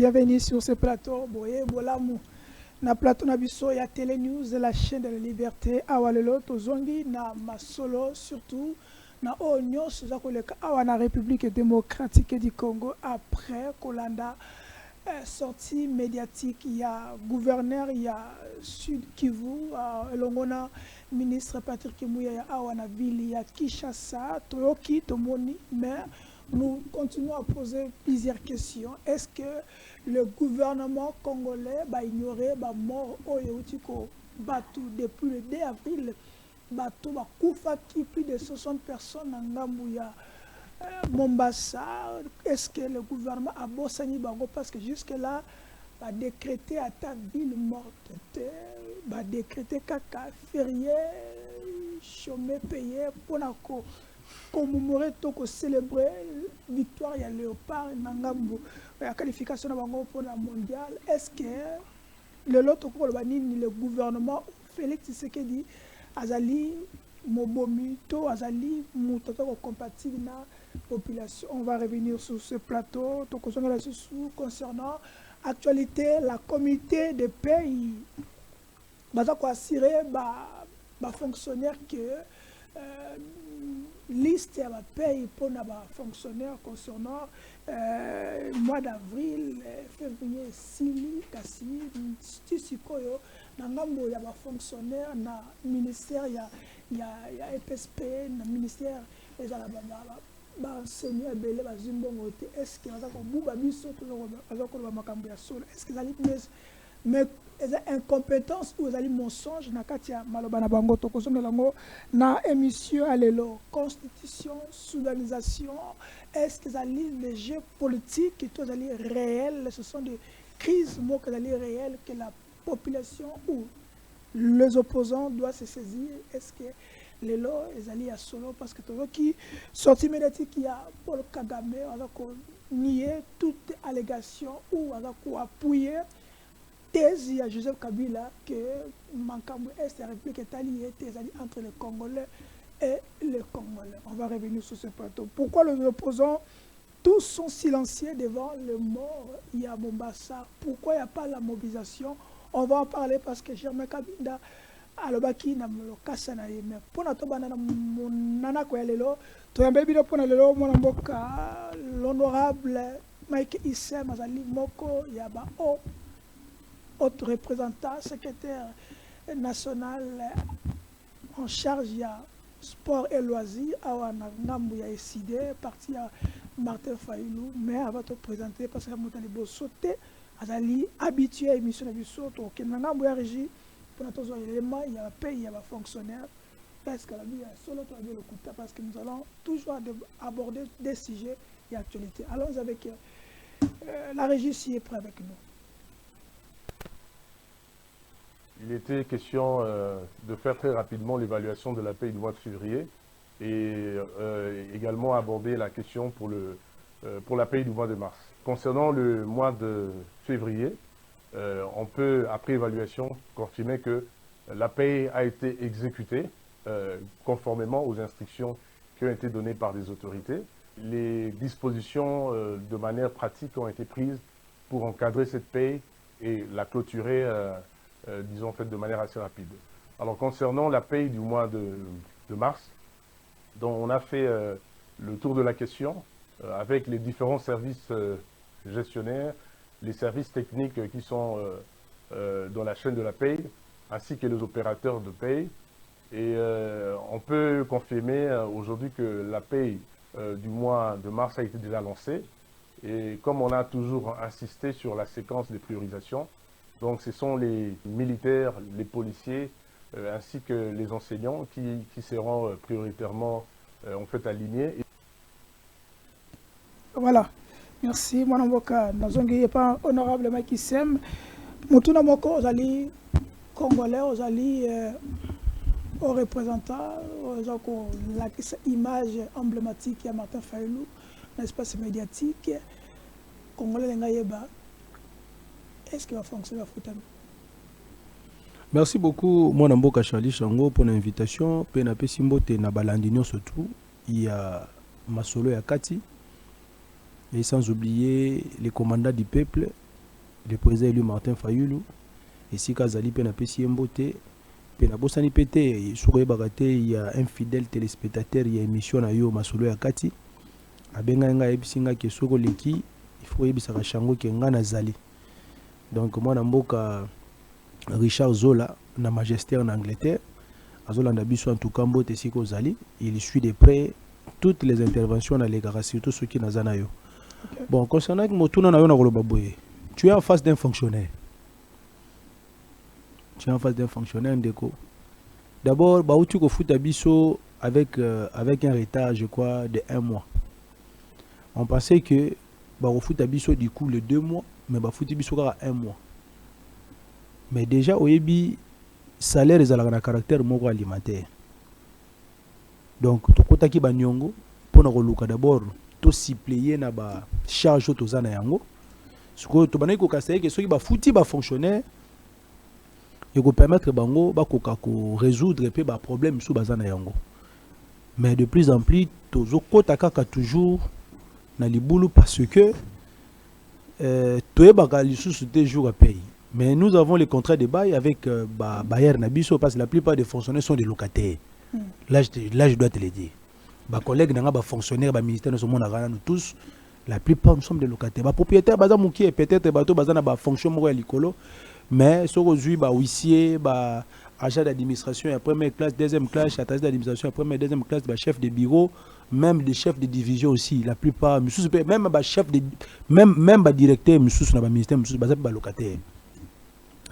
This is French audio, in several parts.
Bienvenue sur ce plateau. Boye Bolamu. Na plateau na biso ya Télé News de la chaîne de la liberté. Awalelo tozongi na masolo surtout na nyonso za koleka awa na République démocratique du Congo après Kolanda sortie médiatique. Il y a gouverneur, il y a Sud Kivu, Longona ministre Patrick Kimouya ya awa na ville ya Kinshasa, Toyoki, Tomoni, mais nous continuons à poser plusieurs questions. Est-ce que le gouvernement congolais va ignorer la mort depuis le 2 avril? Qui plus de 60 personnes en Gambouya, Mombasa. Est-ce que le gouvernement a bossani bango parce que jusque-là, va décréter à ta ville morte, va décréter caca, férié, chômé, payé, pour commémorer, pour célébrer la victoire de Léopard, la qualification pour la mondiale. Est-ce que le gouvernement Félix Tshisekedi Azali Mobomi, Azali Moutotoko compatible na population? On va revenir sur ce plateau concernant l'actualité, la communauté des pays. Baza ko assurer ba fonctionnaire que liste ya ba pays pour na ba fonctionnaire concernant mois d'avril, février, sili kasi tisikoyo na ngambo ya ba fonctionnaire na ministère ya EPSP na ministère ezala ba enseignant belé ba zimbongo te. Est-ce que baza ko buba biso to baza ko ba makambo ya solo? Est-ce que zali mais incompétence ou zali mensonge na katia maloba na bango to kozonga lango na émission alelo constitution soudanisation? Est-ce que zali les jeux politiques qui sont réels? Ce sont des crises réelles que la population ou les opposants doivent se saisir. Est-ce que les lois sont à solo? Parce que tout le qui sorti médiatique, il y a Paul Kagame, on a nié toute allégation ou on a appuyé thèse à Joseph Kabila que Mankambo Est la République est alliée entre les Congolais et les Congolais. On va revenir sur ce plateau. Pourquoi les opposants tous sont silencieux devant le mort? Il y a Mombasa. Pourquoi il n'y a pas la mobilisation? On va en parler parce que Germain Kabinda alobaki na lokasa na ye. Mais pour na tobana na monana ko lelo to yambe bino pona lelo mona mboka l'honorable Mike Issem azali moko ya ba autre représentant secrétaire national en charge ya sport et loisirs awa na ngambu ya SID parti ya Martin Fayulu. Mais avant de présenter parce que motali bo sauter azali habitué à émission de biso to ke ngambu ya régie pour notre élément il y a pays il y a fonctionnaire parce que la vie solo to le coup parce que nous allons toujours aborder des sujets et actualités. Allons avec la régie qui est prête avec nous. Il était question de faire très rapidement l'évaluation de la paie du mois de février et également aborder la question pour la paie du mois de mars. Concernant le mois de février, on peut, après évaluation, confirmer que la paie a été exécutée conformément aux instructions qui ont été données par les autorités. Les dispositions de manière pratique ont été prises pour encadrer cette paie et la clôturer disons, fait de manière assez rapide. Alors, concernant la paye du mois de mars, dont on a fait le tour de la question avec les différents services gestionnaires, les services techniques qui sont dans la chaîne de la paye, ainsi que les opérateurs de paye. Et on peut confirmer aujourd'hui que la paye du mois de mars a été déjà lancée. Et comme on a toujours insisté sur la séquence de priorisation, donc ce sont les militaires, les policiers, ainsi que les enseignants qui seront prioritairement en fait alignés. Voilà, merci. Moi, je pas honorable Mike Issem. Mutuna moko ozali congolais, ozali aux représentants, l'image emblématique de Martin Fayulu, l'espace médiatique congolais l'engayeba. Est-ce qu'il va fonctionner à Futami? Merci beaucoup, moi Namboka Charlie Chango, pour l'invitation. Penape Simbote na Balandinio surtout. Il y a Masolo Yakati. Et sans oublier les commandants du peuple le président élu Martin Fayulu et si Kazali pe na pesi mbote pe na bosani pété sokoye bakate il y a un fidèle téléspectateur il y a émission na yo masolo ya kati abenga nga ebisinga ke soko leki il faut yebisa ka chango ke nga nazali donc moi na mboka Richard Zola na Majesté en Angleterre azolanda biso en tout cas mbote siko zali il suit de près toutes les interventions dans les garas surtout ceux qui nazana yo. Okay. Bon concernant motuna na yo na koloba boye tu es en face d'un fonctionnaire. Tu es en face d'un fonctionnaire ndeko. D'abord ba utu ko futa biso avec un retard je crois de 1 mois. On pensait que ba ko futa biso du coup le 2 mois mais ba futi biso ka 1 mois. Mais déjà oyebi salaire ezalaka na caractère moko alimentaire. Donc tokotaki ba nyongo pona koluka d'abord to suppléer na ba charge tozana yango. Siko to banai ko kasaye ke soki ba futi ba fonctionnaire et ko permettre bango ba koka ko résoudre pe ba problème sous bazana yango. Mais de plus en plus tozokota kaka toujours na libulu parce que toyebaka lisusu te jour à paye. Mais nous avons les contrats de bail avec Bayer Nabiso parce que la plupart des fonctionnaires sont des locataires. Là, je dois te le dire. Mes collègues, les fonctionnaires, les ministères, nous tous, la plupart nous sommes des locataires. Les propriétaires, peut-être des fonctions l'écolo, mais ce aujourd'hui, les huissiers, les agents d'administration, première classe, deuxième classe, attaché d'administration, première, deuxième classe, les chefs de bureau, même des chefs de division aussi. La plupart, même les chefs de, même les directeurs, les ministères, les locataires.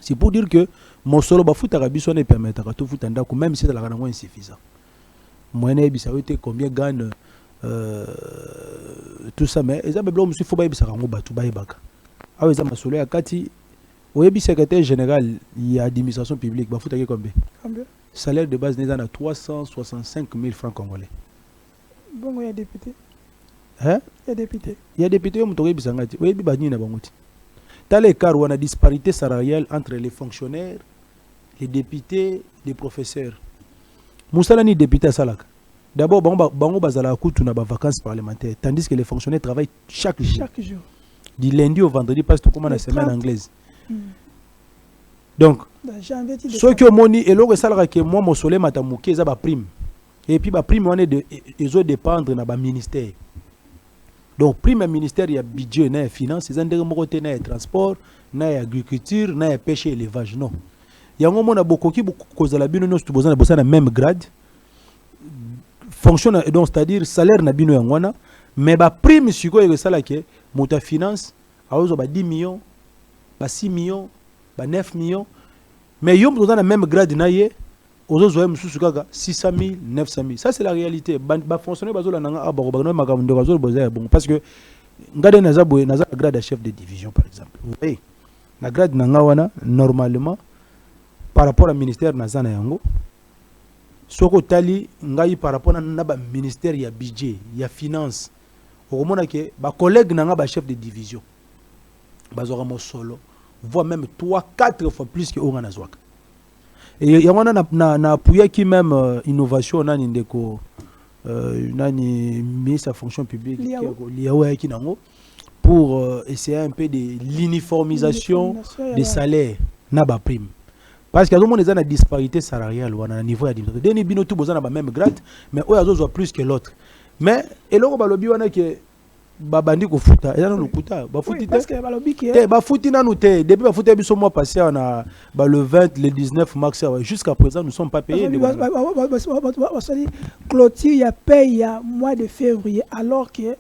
C'est pour dire que mon solo bafout arabiso ne permettra tout foutanda même si c'est la rango insuffisant. Moi ne bisa été combien gagne tout ça mais eza beblo musu faut ba bisa rango batu ba yebaka. Awe za masolo ya kati oyebi secrétaire général il y a administration publique bafout ke combien? Combien? Salaire de base n'est à 365 000 francs congolais. Bon il y a député. Hein? Il y a député. Il y a député mu toyebi sangati. Oyebi bani na bangoti. Dans les cas où on a disparité salariale entre les fonctionnaires, les députés, les professeurs. Moussala ni député à Salak. D'abord, bango bazala kutu na ba vacances parlementaires, tandis que les fonctionnaires travaillent chaque jour. Chaque jour. Du lundi au vendredi, parce que comme la semaine anglaise. Donc, ceux qui ont moni et l'autre salarié que moi mon soleil matamouké ça ba prime. Et puis ba prime on est de ils ont dépendre na ba ministère. Donc, prime ministère, il y a budget, il y a finance, il y a transport, il y a agriculture, il y a pêche et élevage. Non. Il y a un moment où il y a le même grade. Fonction, donc, c'est-à-dire salaire na bino yangwana, mais la prime, si vous avez la finance, il y a 10 millions, 6 millions, 9 millions. Mais il y a le même grade. Aux autres, 600 000, 900 000. Ça, c'est la réalité. Fonctionner parce que regardez la grade de chef de division, par exemple. Vous voyez, la grade normalement, par rapport au ministère Nazana Yango, Soko Tali, par rapport au ministère, il y a budget, il y a finance. Au moment où les collègues n'ont chef de division, solo, voire même 3-4 fois plus que Oranazwak. Et il y a appuyé qui même innovation nani ndeko nani ministre de la fonction publique pour essayer un peu de l'uniformisation des salaires na ba prime parce que tout le monde est dans disparité salariale ou à niveau administratif deni bino tout besoin na même grade mais eux ils ont plus que l'autre mais et là on va le dire que babandi ko futa eza no lukuta ba futi parce que ba lobi ke ba futi nanu te depuis ba futi biso mois passé on a le 20 le 19 mars jusqu'à présent nous sommes pas payés clôture il y a paye à mois de février alors que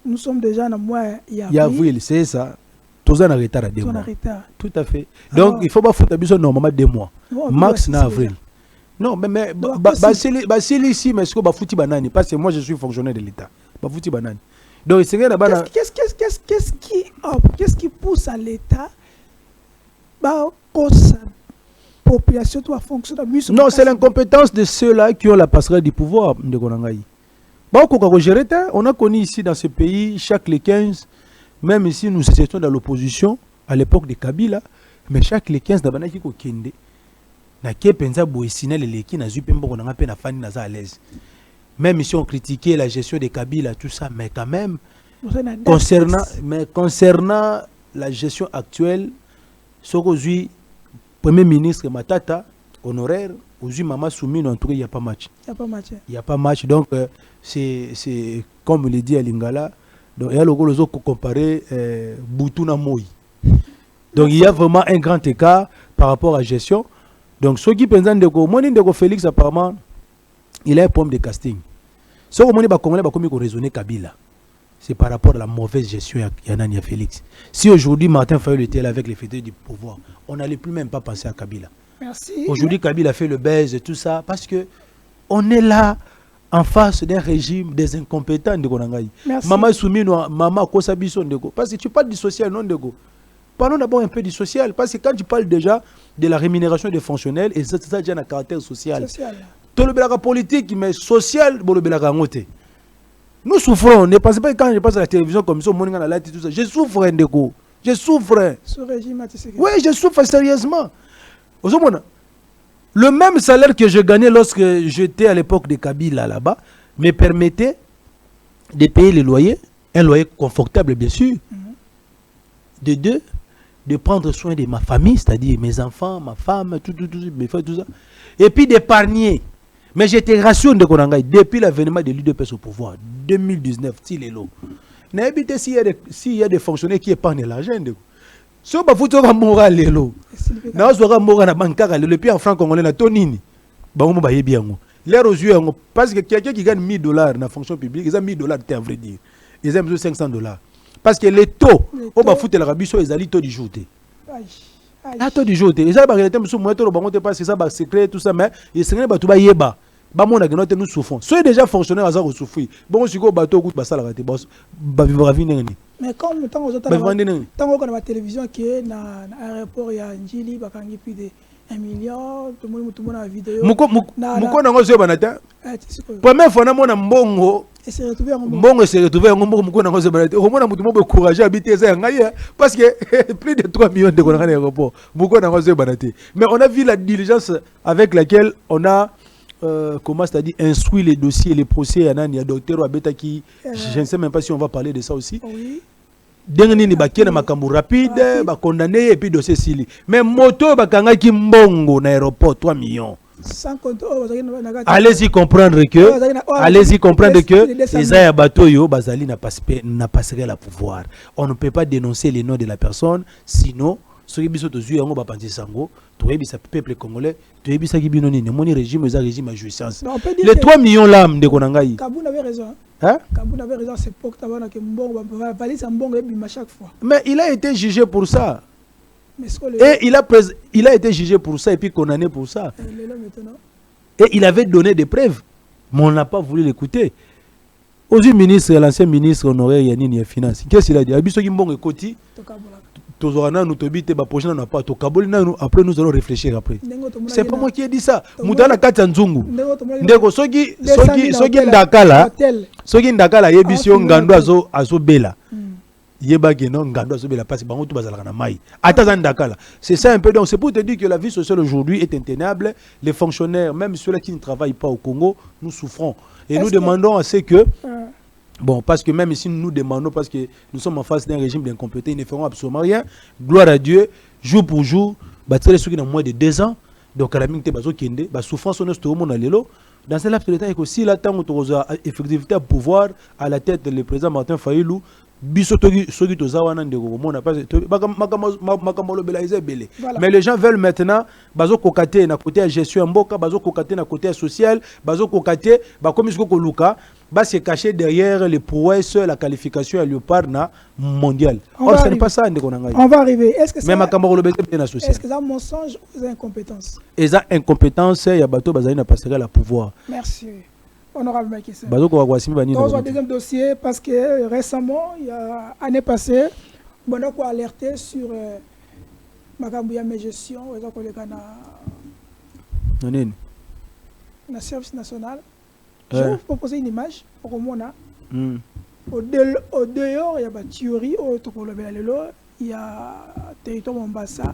nous sommes déjà dans mois il y a avril c'est ça tous en retard à 2 mois tout à fait donc il faut pas futa biso normalement 2 mois mars na avril non mais c'est ici mais ce que ba futi banani parce que moi je suis fonctionnaire de l'état ba futi banani. Donc, qu'est-ce qui pousse à l'État population doit fonctionner. Non, c'est l'incompétence de ceux-là qui ont la passerelle du pouvoir de Konangaï. On a connu ici dans ce pays, chaque les 15, même ici nous étions dans l'opposition, à l'époque de Kabila, mais chaque les 15, d'abord, qui kende na ke penza boisine les qui na zupembo na pe na fani na za à l'aise. Même si on critiquait la gestion de Kabila, tout ça, mais quand même, concernant la gestion actuelle, ce qu'aujourd'hui, Premier ministre Matata, honoraire, aujourd'hui, Maman Soumine, en tout cas, il n'y a pas match. Il n'y a pas match. Il n'y a pas match. Donc, c'est comme le dit à Lingala, donc, il y a le gros comparé Boutuna Moï. Donc, il y a vraiment un grand écart par rapport à la gestion. Donc, ceux qui pensent que Félix, apparemment, il a un problème de casting. Ce que je veux raisonner Kabila, c'est par rapport à la mauvaise gestion de Yanania Félix. Si aujourd'hui, Martin Fayulu était là avec les fédérés du pouvoir, on n'allait plus même pas penser à Kabila. Merci. Aujourd'hui, Kabila fait le buzz et tout ça, parce que on est là en face d'un régime des incompétents de Konangaï. Maman Soumino, Maman Kosabiso Ndego. Parce que tu parles du social, non Ndego. Parlons d'abord un peu du social, parce que quand tu parles déjà de la rémunération des fonctionnaires, et ça déjà un caractère social. Tout le belaka politique, mais social, bon le belaka ngote. Nous souffrons. Ne pensez pas que quand je passe à la télévision comme ça, tout ça, je souffre Ndego. Je souffre. Ce régime, oui, je souffre sérieusement. Le même salaire que je gagnais lorsque j'étais à l'époque de Kabila là-bas me permettait de payer les loyers, un loyer confortable bien sûr, de deux, de prendre soin de ma famille, c'est-à-dire mes enfants, ma femme, tout, mes frères, tout ça, et puis d'épargner. Mais j'étais rassuré de Konangaï depuis l'avènement de l'UDPS au pouvoir, 2019, s'il est là. N'habitez s'il y a des fonctionnaires qui épargnent l'argent. Si on a moral lelo, na ozoka moral na bankaka le puis en franc congolais na tonini, ba mo ba yebi yango. L'air aux yeux parce que quelqu'un qui gagne $1000 dans la fonction publique, ils ont $1000 à vrai dire. Ils ont besoin de $500. Parce que les taux, on va foutre la rabisso ils allaient taux du jour. Ah taux du jour. Ils ont réalité monsieur moi to bango te pas c'est ça ba secret tout ça mais ils seraient ba tout ba yeba. Ba mon na nous souffrons. Soyez déjà fonctionnaire à ça souffrir. Bon si go bateau goût ba ça la raté ba vivre vie nini. Mais comme tant aux autres, tant qu'on a la télévision qui est dans l'aéroport, il y a un Njili, il y a plus de 1 million, tout le monde a la vidéo. Mouko n'a pas banata. Première fois, on a mbongo. Et c'est retrouvé en mbongo. Se retrouvé en mbongo, mouko n'a pas banata. Au moins, on a courage à habiter ça. Parce que plus de 3 millions de Congolais à l'aéroport. Mouko n'a pas banata. Mais on a vu la diligence avec laquelle on a. Comment c'est-à-dire instruit les dossiers, les procès, il y a docteur Abeta qui, je ne sais même pas si on va parler de ça aussi. Oui. Dernier ni bakena makambu rapide, ba condamné et puis dossier sili. Mais moto bakanga ki mbongo na aéroport 3 millions. Sans allez-y comprendre que les bateau yo bazali n'a passerait la pouvoir. On ne peut pas dénoncer les noms de la personne sinon ce qui biso tozu yango ba panzi sango to yebisa peuple congolais to yebisa ki bino nini moni régime eza régime à jouissance les 3 millions là de konangai Kabou avait raison Kabou avait raison c'est pour que tabana que mbongo va valise mbongo ebima chaque fois mais il a été jugé pour ça et il a été jugé pour ça et puis condamné pour ça et il avait donné des preuves mais on n'a pas voulu l'écouter. Aujourd'hui ministre l'ancien ministre honoraire Yanini finance qu'est-ce qu'il a dit abiso ki mbongo ekoti après nous allons réfléchir après. C'est pas moi qui ai dit ça. Moutana Katanzungu. Ndeko soki ndakala. Soki ndakala yebisio ngando azo bela. Yeba geno ngando azo bela parce bango tout bazala na mai. Ata ndakala. C'est ça un peu donc c'est pour te dire que la vie sociale aujourd'hui est intenable. Les fonctionnaires même ceux-là qui ne travaillent pas au Congo, nous souffrons et nous demandons à ce que bon, parce que même ici, nous demandons, parce que nous sommes en face d'un régime d'incompétents, ils ne feront absolument rien. Gloire à Dieu, jour pour jour, ceux qui ont moins de 2 ans, donc à la minute, souffrance, on est dans ce laps de temps, il y a aussi la temps où on a effectivité à pouvoir, à la tête le président Martin Fayulu, mais les gens veulent maintenant bazo kokaté na côté gestion mboka bazo kokaté na côté social bazo kokaté ba comme ce ko luka ba se cacher derrière les prouesses la qualification à Léopard na mondial. Or ce n'est pas ça on va arriver. Est-ce que même makambo lo bien associé est-ce que ça mensonge ou incompétence et ça incompétence ya bato bazali na passer la pouvoir. Merci. Honorable Maïkissé. Dans un deuxième dossier, parce que récemment, il y a année passée, on a alerté sur ma gestion, la service national. Je vais vous proposer une image pour au moins. Au dehors, il y a une théorie, il y a territoire Mombasa.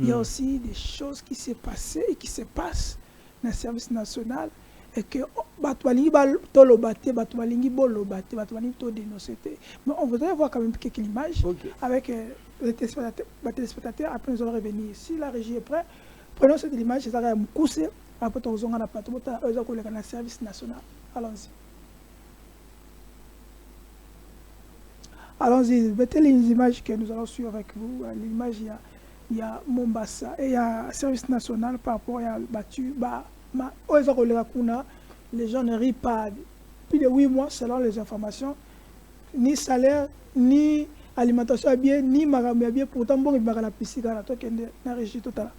Il y a aussi des choses qui s'est passées et qui se passent dans le service national. et que bato balingi toloba te, bato balingi boloba te, bato balingi to dénoncer te. Mais on voudrait voir quand même quelques images avec les téléspectateurs. Après nous allons revenir. Si la régie est prête, prenons cette image, c'est ça va me cousser. Après on va plateau, on va coller dans service national. Allons-y. Allons-y, mettez les images que nous allons suivre avec vous. L'image, il y a Mombasa et il y a service national par rapport à battu. Les gens ne rient pas. Plus de 8 mois, selon les informations, ni salaire, ni alimentation bien, ni maramé bien. Pourtant, bon, il m'a la piscine dans la toque et la régie totale.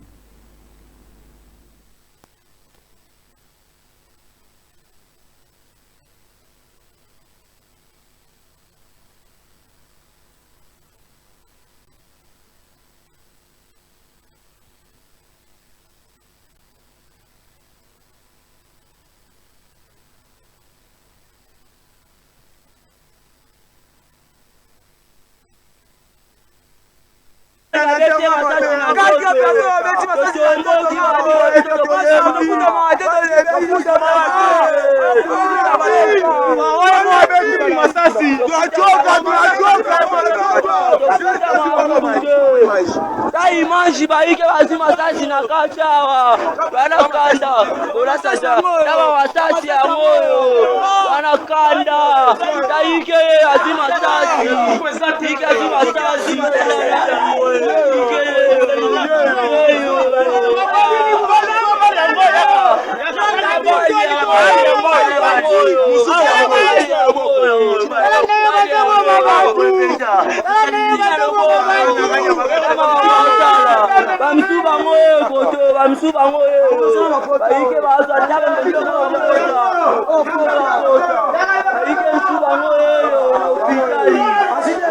Imagem aí que vai se matar na caixa, vai na canda, ora sasa, tava watati ya moyo, wana kanda, daí que assim matati, que assim matati, Bamsuba moyo koto, bamsuba moyo. Baike baso ataba mbele baike msuba moyo hospitali.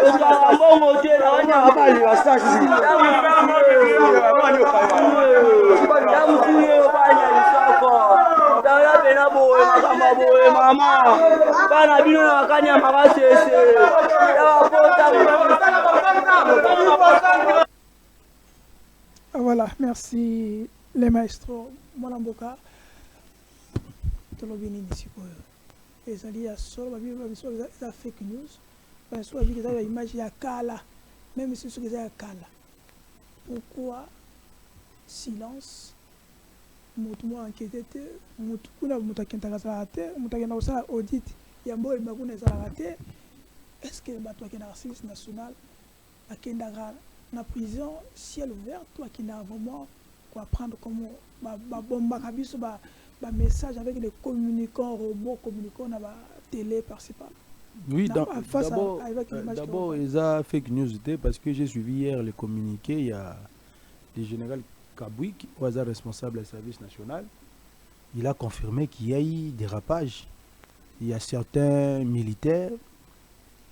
Eka mbongo tena wanya habari wasashi. Damu tuye banya isoko. Dawa bena boye makamba boye mama. Bana bino na wakanya makasese. Dawa pota. Voilà, merci les maestros. Mon amboka, tout le bien ici quoi. Et ça dit à solo, ça fake news. Parce que avec ça image ya kala, même si c'est ya kala. Pourquoi silence? Mutu enquêté, mutu kuna mutu akentaka salate, mutu akenda usala audit. Yambo ibakuna salate. Est-ce que bato akenda service national akenda la prison, ciel ouvert, toi qui n'as vraiment quoi prendre comme message avec des communicants, robots communicants, dans la télé par-ci par. Oui, d'abord, ils ont fake news parce que j'ai suivi hier les communiqués. Il y a le général Kaboui, qui est responsable du service national. Il a confirmé qu'il y a eu des rapages. Il y a certains militaires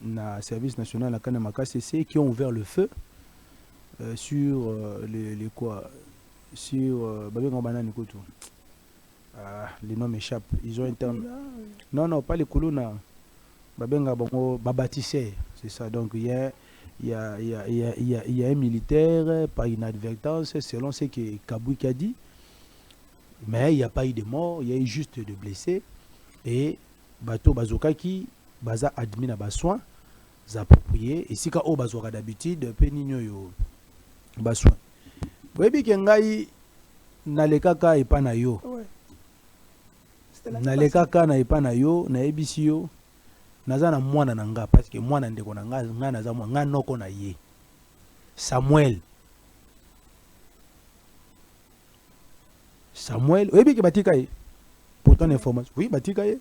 dans le service national à Kanamaka CC qui ont ouvert le feu. Sur les quoi, sur les noms m'échappent. Ils ont un terme. Non, pas les colonnes. Babatissé, c'est ça. Donc il y a un militaire par inadvertance, selon ce que Kaboui a dit. Mais il n'y a pas eu de morts, il y a eu juste de blessés. Et bateau bazoka qui baza admis à besoin approprié. Et si ka bazoka d'habitude, peninyo yo. Bassoin. Webi kengai nalekaka epana yo. Nalekaka na epana yo na ebisi yo. Naza na mwana nanga parce que mwana ndeko nanga nga naza mwana nga noko na ye. Samuel. Webi ke batika ye. Pour ton information. Oui, batika ye.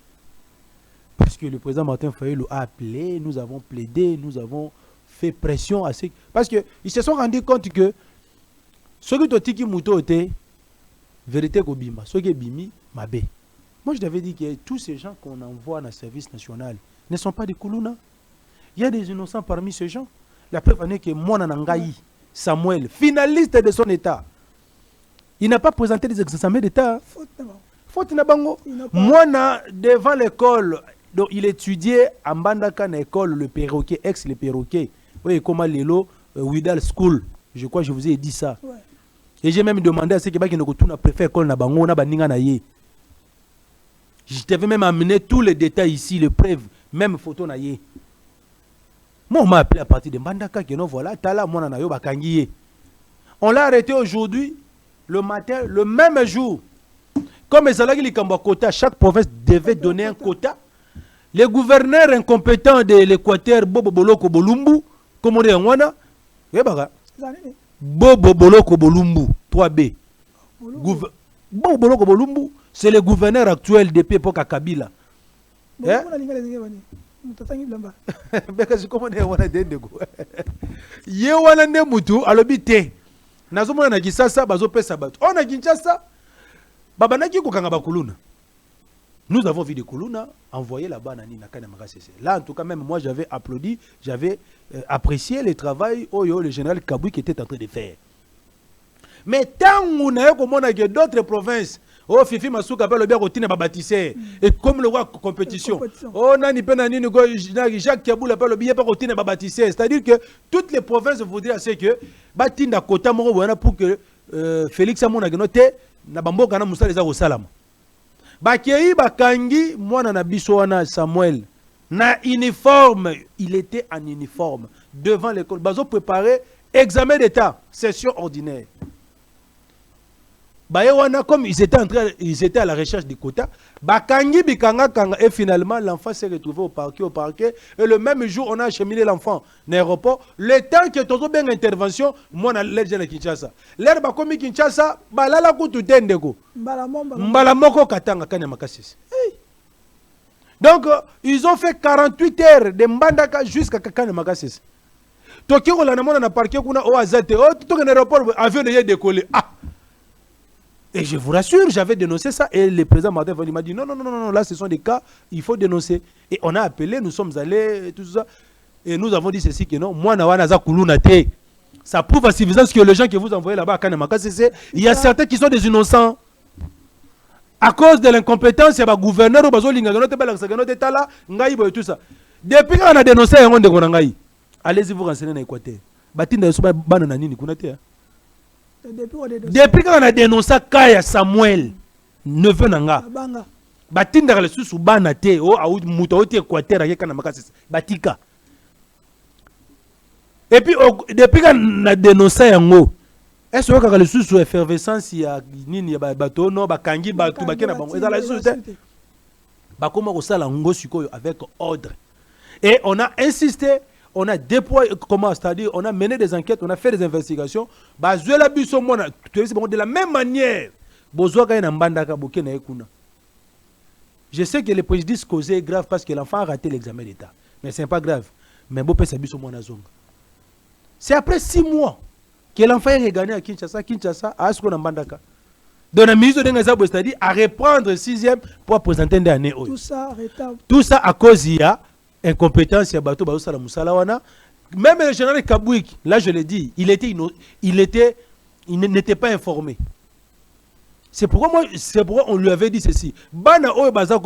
Parce que le président Martin Fayulu a appelé, nous avons plaidé, nous avons fait pression à ceux... Parce qu'ils se sont rendus compte que ceux qui ont tiki mouto étaient vérité kobima, ceux qui bimi mabé. Moi je t'avais dit que tous ces gens qu'on envoie dans le service national ne sont pas des Koulouna. Il y a des innocents parmi ces gens. La preuve en est que Mwana Nangaï, Samuel, finaliste de son état, il n'a pas présenté des examens d'état. Faute na bango. Mwana devant l'école, donc il étudiait en Bandaka à l'école le perroquet, ex le perroquet. Oui, comment l'élo, Widal School. Je crois que je vous ai dit ça. Ouais. Et j'ai même demandé à ceux qui ne préfèrent l'école na bango na baninga na ye. Je t'avais même amené tous les détails ici, les preuves, même photo naïe. Moi, on m'a appelé à partir de Mbandaka, que non, voilà, Tala, moi, Nanayo, Bakangiye. On l'a arrêté aujourd'hui, le matin, le même jour. Comme les quota, chaque province devait donner un quota. Les gouverneurs incompétents de l'Équateur, Bobo Boloko Bolumbu, comme on dit en Wana, Bobo Boloko Bolumbu, 3B. Bobo Boloko Bolumbu, c'est le gouverneur actuel depuis l'époque à Kabila. Nous avons vu des Kuluna envoyer là-bas. Là, en tout cas, même moi, j'avais applaudi, j'avais apprécié le travail que le général Kabouik était en train de faire. Mais tant qu'on a d'autres provinces, oh, Fifi Masuka appelle le bien routine à bâtisseur. Et comme le roi compétition. Oh, Nani Penani, Jacques Kaboul appelle le bien routine à bâtisseur. C'est-à-dire que toutes les provinces voudraient dire que Batinda Kota Moro pour que Félix Amona Genote na bamboka na musala za osalama. Bakei bakangi mwana na biso wana Samuel na uniforme, il était en uniforme devant l'école. Bazo préparé examen d'état, session ordinaire. Bayewana, comme ils étaient à la recherche des quotas, bakangi bikanga kanga, et finalement l'enfant s'est retrouvé au parquet, et le même jour on a acheminé l'enfant dans l'aéroport. Le temps que tout bien intervention, moi na l'air de Kinshasa. L'air bakomi Kinshasa, balala kutu tendeko. Mbalamoko katanga kanya makasisi. Donc ils ont fait 48 heures de Mbandaka jusqu'à kanya makasisi. Toki ko la namona na parquet kuna o azate, o to na aéroport avion de décoller. Ah. Et je vous rassure, j'avais dénoncé ça et le président Martin m'a dit non, là ce sont des cas, il faut dénoncer. Et on a appelé, nous sommes allés, tout ça. Et nous avons dit ceci que non, moi, ça prouve à suffisance que les gens que vous envoyez là-bas à Kanamaka, il y a certains qui sont des innocents. À cause de l'incompétence, il y a un gouverneur ou tout ça. Depuis qu'on a dénoncé, allez-y vous renseigner dans l'Équateur. Depuis qu'on a dénoncé Kaya Samuel, neveu Nanga, Batinda le sous banate, oh, a mutaoti Équateur, avec Batika. Et puis, depuis qu'on a dénoncé Yango, est-ce que le sous effervescence, il y a Nini, Bato, non, Bakangi, Batou, Bakena, et dans la société, Bakoma Osala Ngo Suko avec ordre. Et on a insisté. On a déployé, comment, c'est-à-dire, on a mené des enquêtes, on a fait des investigations. De la même manière, je sais que le préjudice causé est grave parce que l'enfant a raté l'examen d'État. Mais ce n'est pas grave. Mais c'est après 6 mois que l'enfant est regagné à Kinshasa, à Asko Nambandaka. Donc, le ministre de l'État, c'est-à-dire, à reprendre 6e pour présenter des années. Tout ça à cause il y a incompétence, même le général Kabouik, là je l'ai dit, il n'était pas informé. C'est pourquoi on lui avait dit ceci.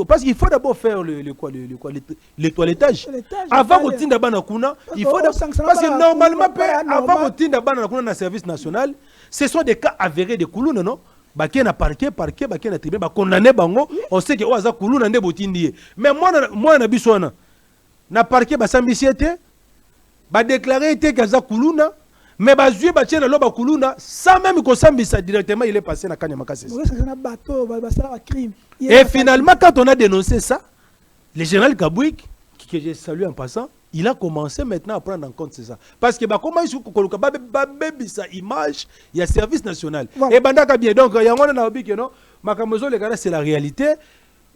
Parce qu'il faut d'abord faire le toilettage. Avant qu'on tinde Bana Kuna, il faut parce que normalement, avant qu'on tinde Bana Kuna dans le service national, ce sont des cas avérés de Koulouna, non? Baké na parquet, baké na tribunal, condamné bango, on sait que Oaza Koulouna ne botindi. Mais moi na bisona. Na parquet basambisiete ba déclaré que kaza kuluna mais ba zui ba tiena loba kuluna sans même ko sambisa directement il est passé na kanya makase. Et finalement quand on a dénoncé ça, le général Kabouik que je salue en passant, il a commencé maintenant à prendre en compte ça parce que ba comment il koluka ba sa image, il y a service national. Et bandaka bien donc yangona na obi que non makamozo le gars c'est la réalité.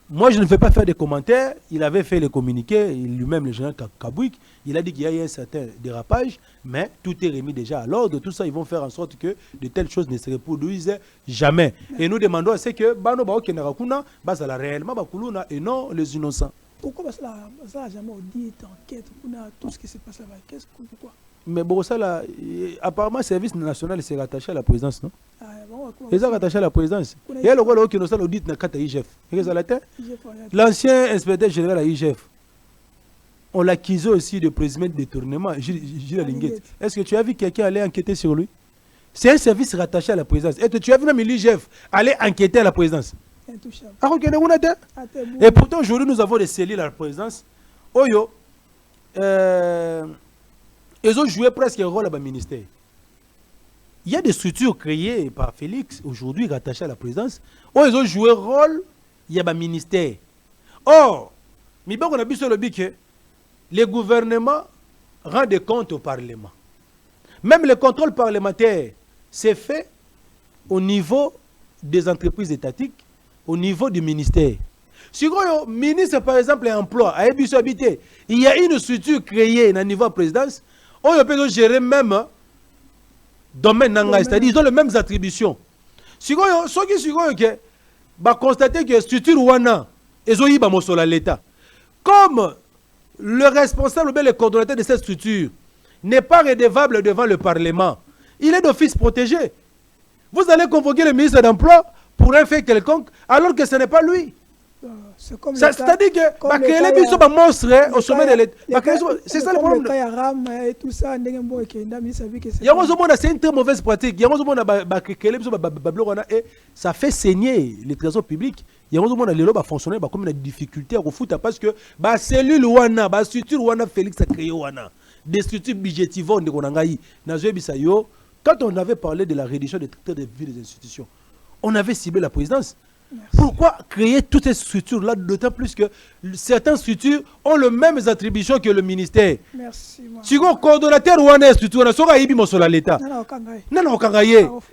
Moi, je ne vais pas faire de commentaires. Il avait fait le communiqué, lui-même, le général Kabouik. Il a dit qu'il y a eu un certain dérapage, mais tout est remis déjà à l'ordre. Tout ça, ils vont faire en sorte que de telles choses ne se reproduisent jamais. Et nous demandons à ce que Bano Baoke Narakuna, Basala réellement Bakuluna et non les innocents. Pourquoi ça n'a jamais audit, enquête, tout ce qui se passe là-bas? Pourquoi? Mais bon, ça là, apparemment, le service national s'est rattaché à la présidence, non? Ils sont rattachés à la présidence. Il y a le rôle qui nous a audit dans le IGF. L'ancien inspecteur général à IGF, on l'accusait aussi de présumé détournement. Gilles Linguet. Est-ce que tu as vu quelqu'un aller enquêter sur lui? C'est un service rattaché à la présidence. Et tu as vu même l'IGF aller enquêter à la présidence. Intouchable. Et pourtant, aujourd'hui, nous avons des cellules à la présidence. Oyo, ils ont joué presque un rôle à ministère. Il y a des structures créées par Félix, aujourd'hui rattachées à la présidence. Ils ont joué un rôle, il y a un ministère. Or, on a vu sur le but que les gouvernements rendent compte au Parlement. Même le contrôle parlementaire, c'est fait au niveau des entreprises étatiques, au niveau du ministère. Si le ministre, par exemple, l'emploi, il y a une structure créée au niveau de la présidence, on peut gérer même domaine, c'est-à-dire ils ont les mêmes attributions. Si vous constatez que la structure Wana, ils ont eu l'État. Comme le responsable, le coordonnateur de cette structure n'est pas redevable devant le Parlement, il est d'office protégé. Vous allez convoquer le ministre d'Emploi pour un fait quelconque, alors que ce n'est pas lui. C'est-à-dire que créer les bisous monstres au sommet de l'État. C'est ça le problème. C'est une très mauvaise pratique. Ça fait saigner les trésors publics. Il y a des fonctionnaires comme une difficulté à refouler parce que la cellule Wana, la structure Wana, Félix a créé Wana. Des structures budgétives, quand on avait parlé de la réduction des traités de vie des institutions, on avait ciblé la présidence. Merci. Pourquoi créer toutes ces structures-là, d'autant plus que certaines structures ont les mêmes attributions que le ministère. Merci. Si le coordonnateur ou une structure, on a sur l'État.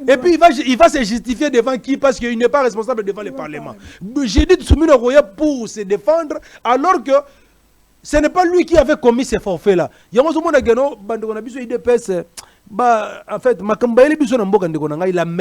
Et puis il va se justifier devant qui parce qu'il n'est pas responsable devant le Parlement. J'ai dit Soumino Roya pour se défendre alors que ce n'est pas lui qui avait commis ces forfaits-là. Il y a un moment où IDPS. En fait, la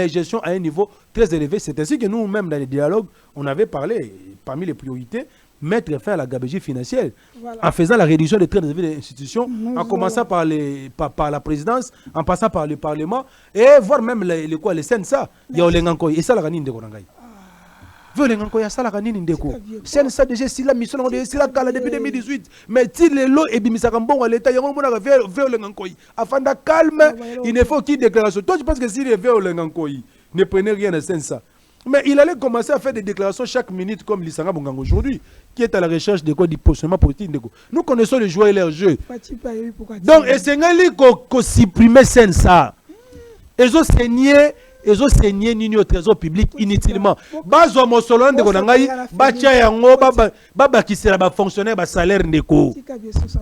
gestion à un niveau très élevé. C'est ainsi que nous-mêmes, dans les dialogues, on avait parlé, parmi les priorités, mettre fin à la gabegie financière, voilà, en faisant la réduction des traits de vie des institutions, en commençant par la présidence, en passant par le Parlement, et voire même les CNSA. Il y a et ça, la ganine de Korangaï. C'est ça déjà si la mission c'est la cala depuis 2018 mais si les lots et bimisakambon à l'état il y a un monde vers le ngankoi afin de calme il ne faut qu'il déclaration. Toi je pense que s'il est vers le ngankoi ne prenez rien de ça, mais il allait commencer à faire des déclarations chaque minute comme Lissanga Bongang aujourd'hui qui est à la recherche de quoi du positionnement politique. Nous connaissons les joueurs et leurs jeux, donc et c'est qu'on supprimer ça ils ont saigné. Ils ont saigné au trésor public inutilement. Bazo Mosolon de Gonangaï, Bacha Yango, Baba qui sera fonctionnaire, salaire Ndeko.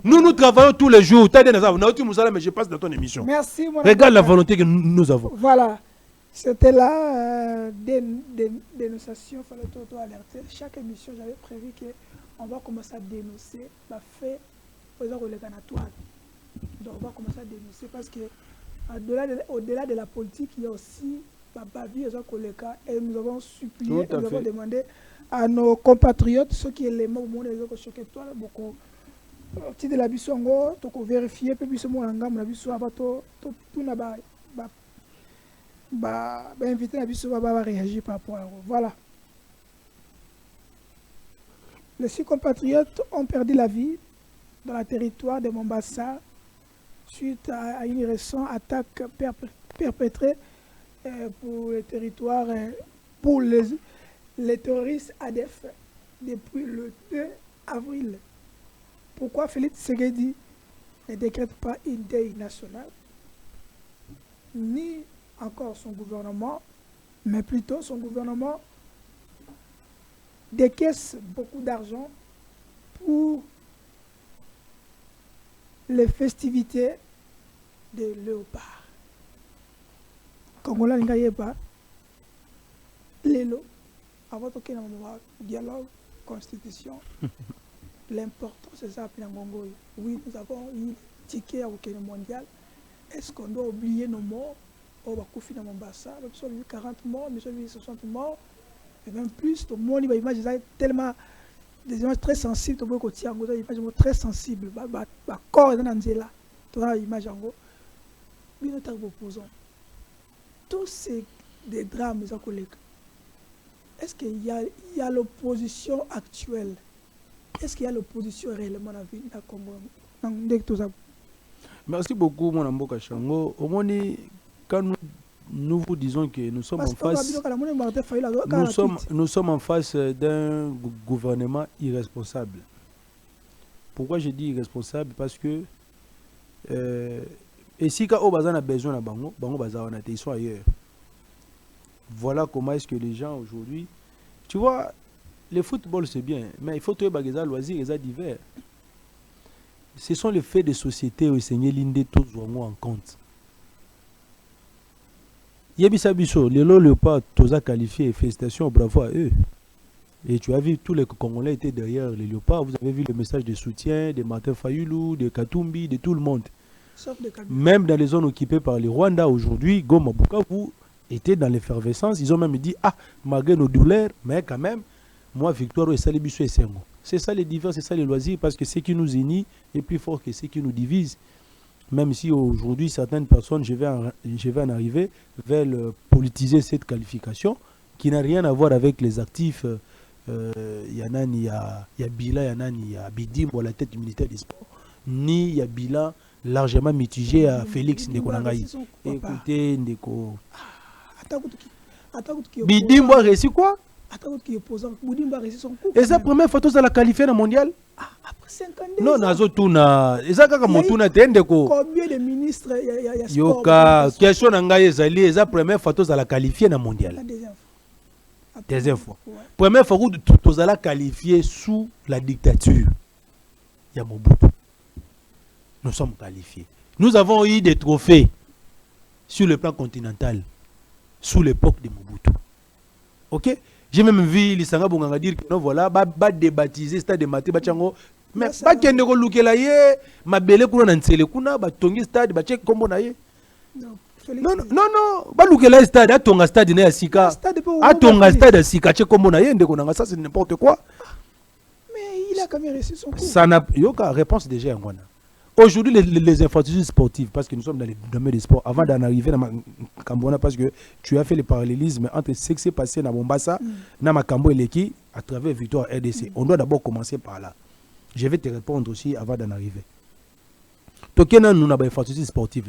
Nous travaillons tous les jours. Mais je passe dans ton émission. Merci. Regarde la volonté que nous avons. Voilà. C'était là dénonciation. Il fallait tout alerter. Chaque émission, j'avais prévu qu'on va commencer à dénoncer. Fait, donc on va commencer à dénoncer parce que au-delà de la politique, il y a aussi et nous avons supplié, nous avons demandé à nos compatriotes, ceux qui sont les mots au monde, les autres choqués, beaucoup petit de la bisongo, tu peux vérifier, puis bisongo anga, la bisongo abato, tout n'a pas invité la bisongo à réagir par rapport à eux. Voilà. Les 6 compatriotes ont perdu la vie dans le territoire de Mombasa suite à une récente attaque perpétrée pour le territoire, pour les terroristes ADF depuis le 2 avril. Pourquoi Félix Tshisekedi ne décrète pas une deuil nationale, ni encore son gouvernement, mais plutôt son gouvernement décaisse beaucoup d'argent pour les festivités de Léopard. Congolais n'engagez l'élo avant qu'il y ait un dialogue, constitution. L'important c'est ça. Oui, nous avons eu ticket au mondial. Est-ce qu'on doit oublier nos morts? On va couper dans Mombasa, nous avons eu 40 morts, nous avons eu 60 morts, et même plus. Tout le monde, il image tellement des images très sensibles, tout le monde tient des images très sensibles. Corps dans Angela, tu vois l'image en gros. Mais nous opposons. Tous ces des drames, mes collègues. Est-ce qu'il y a l'opposition actuelle? Est-ce qu'il y a l'opposition réellement à venir à Congo? Merci beaucoup, mon Amboka Chango. Au moins, quand nous vous disons que nous sommes Parce en face. Nous sommes en face d'un gouvernement irresponsable. Pourquoi je dis irresponsable? Parce que et si quand on a besoin de bango, ils sont ailleurs. Voilà comment est-ce que les gens aujourd'hui, tu vois, le football c'est bien, mais il faut trouver des loisirs, des divers. Ce sont les faits de société où Seigneur Linde tous en compte. Yebisa Bisso, les Léopard, tous a qualifié, félicitations, bravo à eux. Et tu as vu, tous les Congolais étaient derrière les Léopards. Vous avez vu le message de soutien de Martin Fayulu, de Katumbi, de tout le monde. Même dans les zones occupées par les Rwandais aujourd'hui, Goma Bukavu était dans l'effervescence. Ils ont même dit, ah, malgré nos douleurs, mais quand même, moi, victoire et Salibiso et Sengo. C'est ça les divers, c'est ça les loisirs, parce que ce qui nous unit est plus fort que ce qui nous divise. Même si aujourd'hui, certaines personnes, je vais en arriver, veulent politiser cette qualification, qui n'a rien à voir avec les actifs. Il y a Bila, il y a Bidim à la tête du ministère des Sports, ni il y a Bila largement mitigé à Félix Ndeko Nangaï. Écoutez, Ndeko. Bidim a réussi quoi? Et sa première photo, ça l'a qualifié dans le mondial? Après 50 ans. Non, Nazo Tuna. Et ça, quand on tourne, Ndeko. Combien de ministres il y a Yoka, question Nangaï, sa première photo, ça l'a qualifié dans le mondial. La deuxième fois. Deuxième fois. Première fois où tu as qualifié sous la dictature. Il y a Mobutu. Nous sommes qualifiés. Nous avons eu des trophées sur le plan continental sous l'époque de Mobutu. Ok? J'ai même vu les Sanga Bonganga dire que non, voilà, va débaptiser stade de Maté Bachango. Mais pas qu'il y ait un là, ma belle kuna n'ensele kuna, ba tongi stade, ba check comme on a. Non, ba lukela stade, a tonga stade na Sika. A tonga stade à Sika, check comme on a, ça c'est n'importe quoi. Mais il a quand même réussi son coup. Ça n'a yoka réponse déjà en Ghana. Aujourd'hui, les infrastructures sportives, parce que nous sommes dans le domaine des sports, avant d'en arriver dans Kambona, parce que tu as fait le parallélisme entre ce qui s'est passé dans Mombasa, dans Makambo et Leki, à travers Victoire RDC. On doit d'abord commencer par là. Je vais te répondre aussi avant d'en arriver. Tokena, nous avons des infrastructures sportives.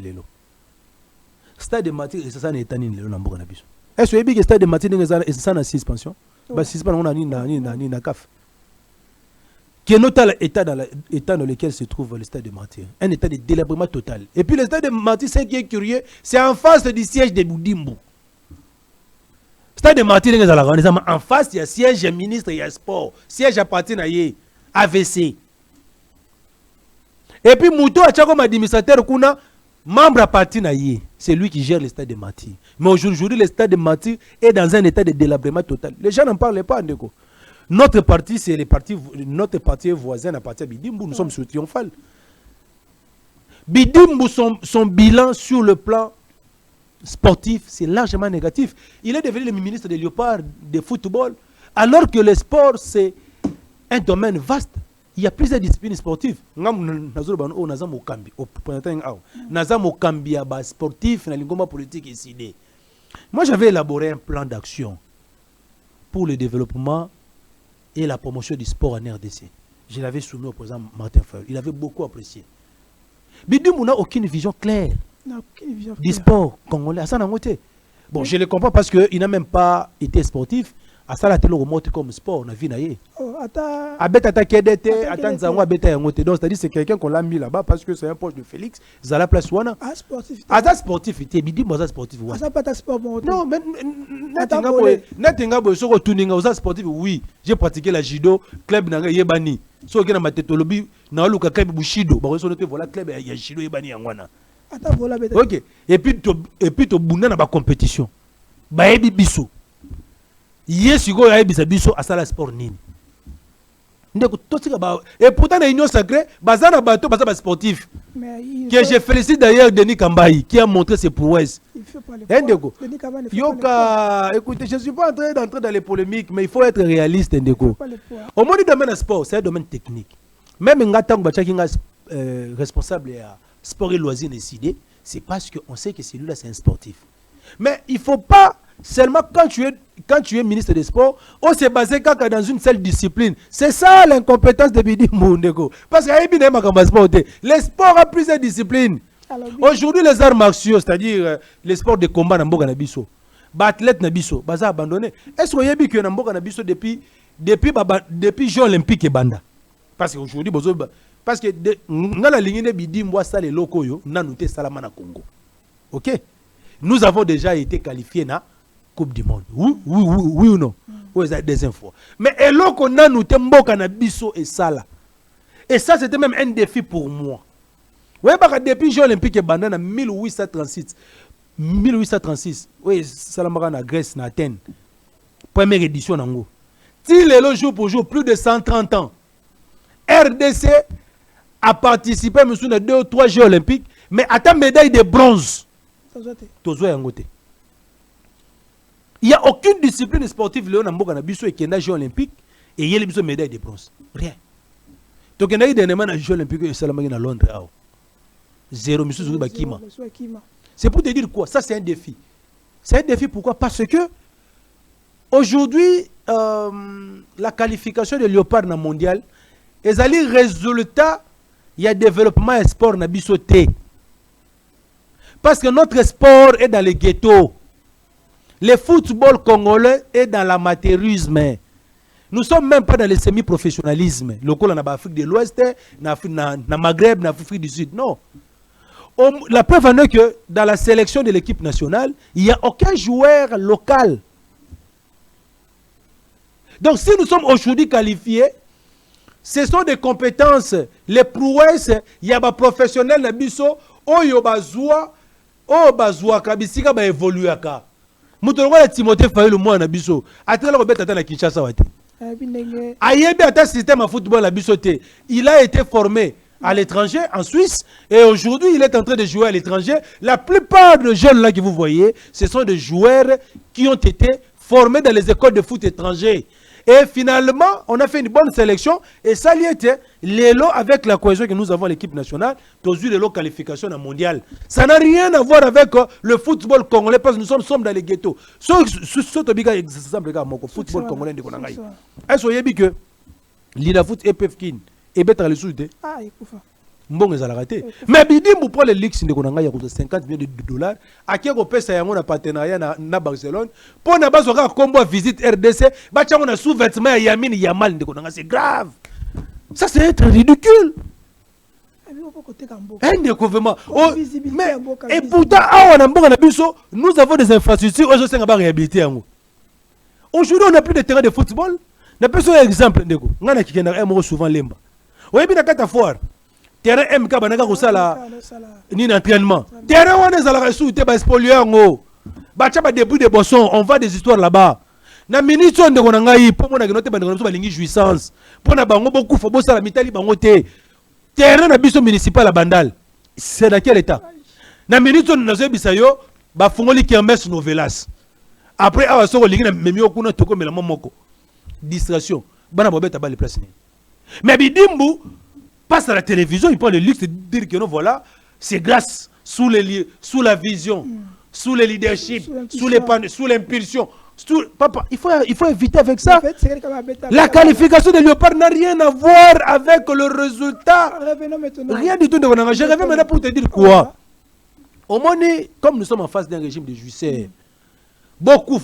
Stade de Maté, c'est ça, n'est pas une est-ce que le stade de Maté, c'est ça, une suspension? Bah, suspension, on a une CAF. Qui est notre état dans lequel se trouve le stade de Maté. Un état de délabrement total. Et puis le stade de Maté, ce qui est curieux, c'est en face du siège de Boudimbo. Le stade de Maté, en face, il y a siège ministre, il y a sport. Siège appartient à AVC. Et puis Mouto, comme administrateur, membre appartient à c'est lui qui gère le stade de Maté. Mais aujourd'hui, le stade de Maté est dans un état de délabrement total. Les gens n'en parlent pas, Ndeko. Notre parti, c'est notre parti voisin à partir de Bidimbu. Nous sommes sur triomphal. Bidimbu, son bilan sur le plan sportif, c'est largement négatif. Il est devenu le ministre des Léopards de football, alors que le sport, c'est un domaine vaste. Il y a plusieurs disciplines sportives. Sportif, politique et moi, j'avais élaboré un plan d'action pour le développement et la promotion du sport en RDC. Je l'avais soumis au président Martin Fayulu. Il avait beaucoup apprécié. Bidum n'a aucune vision claire du sport congolais. Bon, je le comprends parce qu'il n'a même pas été sportif. À ça, la télé remonte comme sport. On a vu naïe. C'est-à-dire c'est quelqu'un qu'on l'a mis là-bas parce que c'est un poste de Félix. Zala place wana. Sportif. Bidum sportif. Non, mais sportif. Oui, j'ai pratiqué la judo. Club n'a yebani. So que na matetolobi na luka club bushido. Ba so note voilà club ya judo yebani yangwana. OK. Et puis to bunda na ba compétition. Ba yebi biso. Yes, you go à Biso à Sala Sport Nini. Et pourtant, dans l'Union Sacrée, Bazana Bato, Bazana sportif. Que je félicite d'ailleurs Denis Kambayi qui a montré ses prouesses. Il fait pas les Yoka, écoutez, je ne suis pas en train d'entrer dans les polémiques, mais il faut être réaliste. Au moins, le domaine du sport, c'est un domaine technique. Même Ngatang Bachakinga responsable et sport et loisirs décidé, c'est parce qu'on sait que celui-là, c'est un sportif. Mais il ne faut pas. Seulement quand tu es ministre des Sports, on s'est basé dans une seule discipline. C'est ça l'incompétence de Bidi Moundeko. Parce que les sports a plusieurs disciplines. Aujourd'hui, les arts martiaux, c'est-à-dire les sports de combat dans Mboka Nabiso, athlètes Nabiso, baza abandonné. Est-ce que vous avez vu que dans Mboka Nabiso depuis Jeux Olympiques et Banda? Parce qu'aujourd'hui, parce que dans la ligne de Bidi, moi, ça les locaux, nous avons Salama na Congo. Ok? Nous avons déjà été qualifiés na Coupe du Monde. Oui ou non? Vous avez des infos. Mais et là qu'on a nous Mboka Nabiso et ça là. Et ça, c'était même un défi pour moi. Oui, parce que depuis les Jeux Olympiques et Banda en 1836, oui, Salamara en Grèce, en Athènes, première édition en Ango. Si les jour pour jour, plus de 130 ans, RDC a participé à 2 ou 3 Jeux Olympiques, mais à ta médaille de bronze. Il n'y a aucune discipline sportive qui a été en Jeux Olympiques et il y a une médaille de bronze. Rien. Donc, il y a eu des Jeux Olympiques et Salamara à Londres. Zéro, monsieur Bakima. C'est pour te dire quoi? Ça, c'est un défi. C'est un défi pourquoi? Parce que aujourd'hui, la qualification de Léopard dans le mondial, et ça les résultats, il y a développement et sport na bisoté. Parce que notre sport est dans les ghettos. Le football congolais est dans l'amateurisme. Nous ne sommes même pas dans le semi-professionnalisme. Le col en Afrique de l'Ouest, dans Maghreb, dans Afrique du Sud. Non. La preuve en est que dans la sélection de l'équipe nationale, il n'y a aucun joueur local. Donc si nous sommes aujourd'hui qualifiés, ce sont des compétences, les prouesses, il y a des professionnels na biso, kabisika ba évoluer aka. Mutongo Timothée Faye le mois na biso, atela ko beta na Kinshasa wate. Ayebi ata système à football na biso te. Il a été formé à l'étranger, en Suisse, et aujourd'hui il est en train de jouer à l'étranger. La plupart des jeunes là que vous voyez, ce sont des joueurs qui ont été formés dans les écoles de foot étrangers. Et finalement, on a fait une bonne sélection, et ça y était, les lots avec la cohésion que nous avons à l'équipe nationale, tous les lots qualification à mondial. Ça n'a rien à voir avec le football congolais, parce que nous sommes dans les ghettos. Ce football congolais de Konangaï. Est-ce que vous avez que l'Ida Foot et Pefkin et Betra le Sud? Ah, il faut faire. Bon, ils ont raté. Mais Bidim, vous prenez les lix de Konanga, il y a 50 millions de $. À qui on peut faire un partenariat à Barcelone pour ne pas avoir un combo visite RDC, on a sous-vêtements à Yamin Yamal de Konanga. C'est grave. Ça, c'est être ridicule. Un découvrement. Et pourtant, nous avons des infrastructures. Aujourd'hui, on va réhabiliter. Aujourd'hui, on n'a plus de terrain de football. On a plus un exemple. On a souvent l'emba. Oui, bien, à foire. Terrain MK banaka kosala ni entraînement. Terrain on est à la ressource te ba spolier ngo. Ba cha ba début de bosson, on va des histoires là-bas. Na minute on de konanga yi po mona genote ba ngona ba lingi jouissance. Po na bango beaucoup faut bossa la mitali bango te. Terrain na biso municipal à Bandal. C'est dans quel état? Na minute on na zo bisayo ba fongoli kermesse novelas. Après awa soko lingi na memi okuna toko mela momoko. Distraction. Bana bobeta ba les places ni. Mais bidimbu passe à la télévision, il prend le luxe de dire que non, voilà, c'est grâce sous la vision, sous le leadership, sous l'impulsion. Papa, il faut éviter avec ça. En fait, la qualification de Léopard n'a rien à voir avec le résultat. Rien du tout. Je reviens maintenant pour te dire quoi. Au moins, comme nous sommes en face d'un régime de justice, beaucoup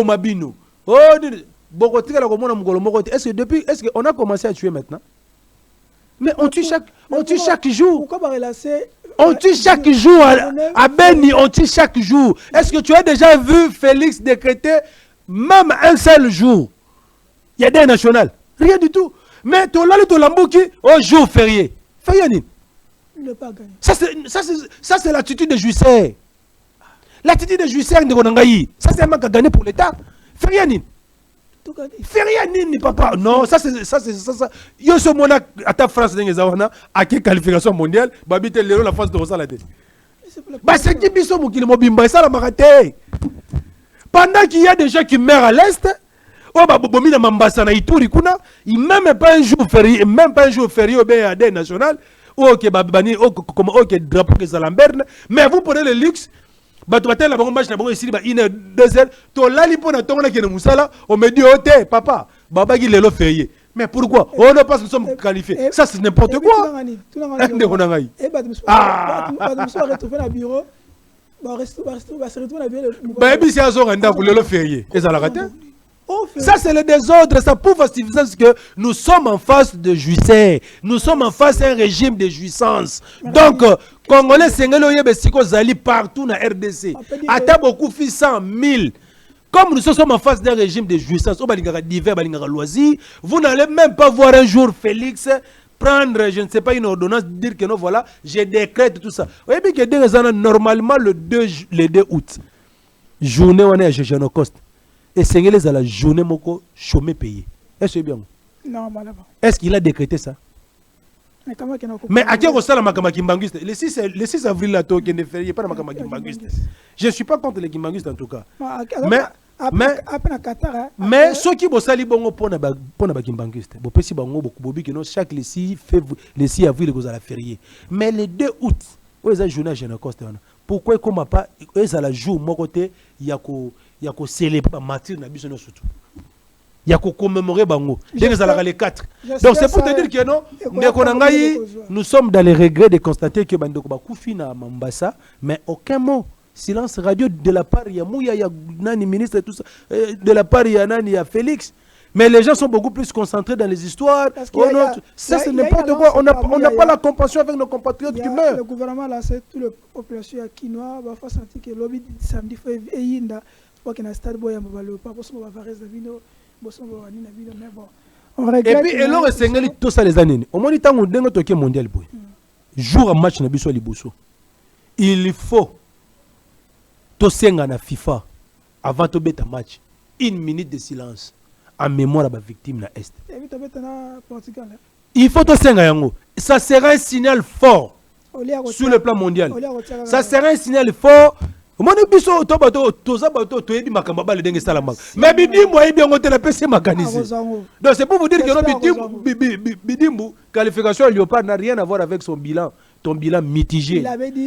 Mabino. Est-ce qu'on a commencé à tuer maintenant? Mais on tue chaque jour. Pourquoi on tue chaque jour à Beni, on tue chaque jour. Est-ce que tu as déjà vu Félix décréter même un seul jour? Il y a des nationales. Rien du tout. Mais tu as l'ambouki au jour férié. Férié. Il n'a pas gagné. Ça c'est l'attitude de Jussé. L'attitude de Jussé, ça c'est un manque à gagner pour l'État. Férié. Fais rien ni papa. Non, ça. Yo ce mona à ta France d'Engezawana à quelle qualification mondiale, babite la France de Rosa la tête. Bah c'est qui biso mokili mobimba ça la maraté. Pendant qu'il y a des gens qui meurent à l'est, oh bah bobomi na Mambasa na Ituri kuna, il même pas un jour férié au BAD national, OK babani OK drapeau que Salamberne, mais vous prenez le luxe. Bato batel la bango match na bango ici ba 1 2 heures to lali pona tonga na kene musala on me dit ote papa baba ki lelo feye Mais pourquoi? Oh non, parce que nous sommes qualifiés. Ça, c'est n'importe quoi. Ça, c'est le désordre. Ça prouve à suffisance que nous sommes en face de jouissance. Nous sommes en face d'un régime de jouissance. Donc, Congolais, Zali partout dans RDC. Attends beaucoup, 100 000. Comme nous sommes en face d'un régime de jouissance, vous n'allez même pas voir un jour Félix prendre, je ne sais pas, une ordonnance, dire que non, voilà, je décrète tout ça. Vous voyez que normalement, le 2 août, journée, on est à Génocoste. Et c'est la journée moko chômé payé. Est-ce que c'est bien? Non, malheureusement. Est-ce qu'il a décrété ça? Mais à qui on la makama kimbanguiste? Le 6 avril, là, il n'y a pas de makama kimbanguiste. Je ne suis pas contre les kimbanguistes en tout cas. Mais ceux qui bossent les bons pour les kimbanguistes, chaque le 6 avril, ils la férié. Mais le 2 août, où est la journée Génocoste? Pourquoi comme pas est la jour mon côté il y a ko célébrer martyr na biso surtout il y a ko commémorer bango dès ça les 4. Donc c'est pour te dire que non nous sommes dans les regrets de constater que bandeko bakufi na Mombasa, mais aucun mot, silence radio de la part il y a nani ministre et tout ça, de la part il y a nani il y a Félix. Mais les gens sont beaucoup plus concentrés dans les histoires. Ça, c'est n'importe quoi. On n'a pas la compassion avec nos compatriotes qui meurent. Le gouvernement là, c'est toute la population quinoa va faire sentir que lobby samedi fait eyinda pour que na stade boya mbalo pas pour va faire des vidéos, bosso va ni na vidéo mais bon. On regrette. Et puis et l'on resengeli tout ça les années. Au moins tant on dengo toke mondial boy. Jour à match na biso liboso. Il faut to senga na FIFA avant to beta match. 1 minute de silence. En mémoire à la victime na Est. Il faut te senga. Ça sera un signal fort sur le plan mondial. Ça sera un signal fort. Mais donc c'est pour vous dire que Bidimbu, qualification Léopard n'a rien à voir avec son bilan. Ton bilan mitigé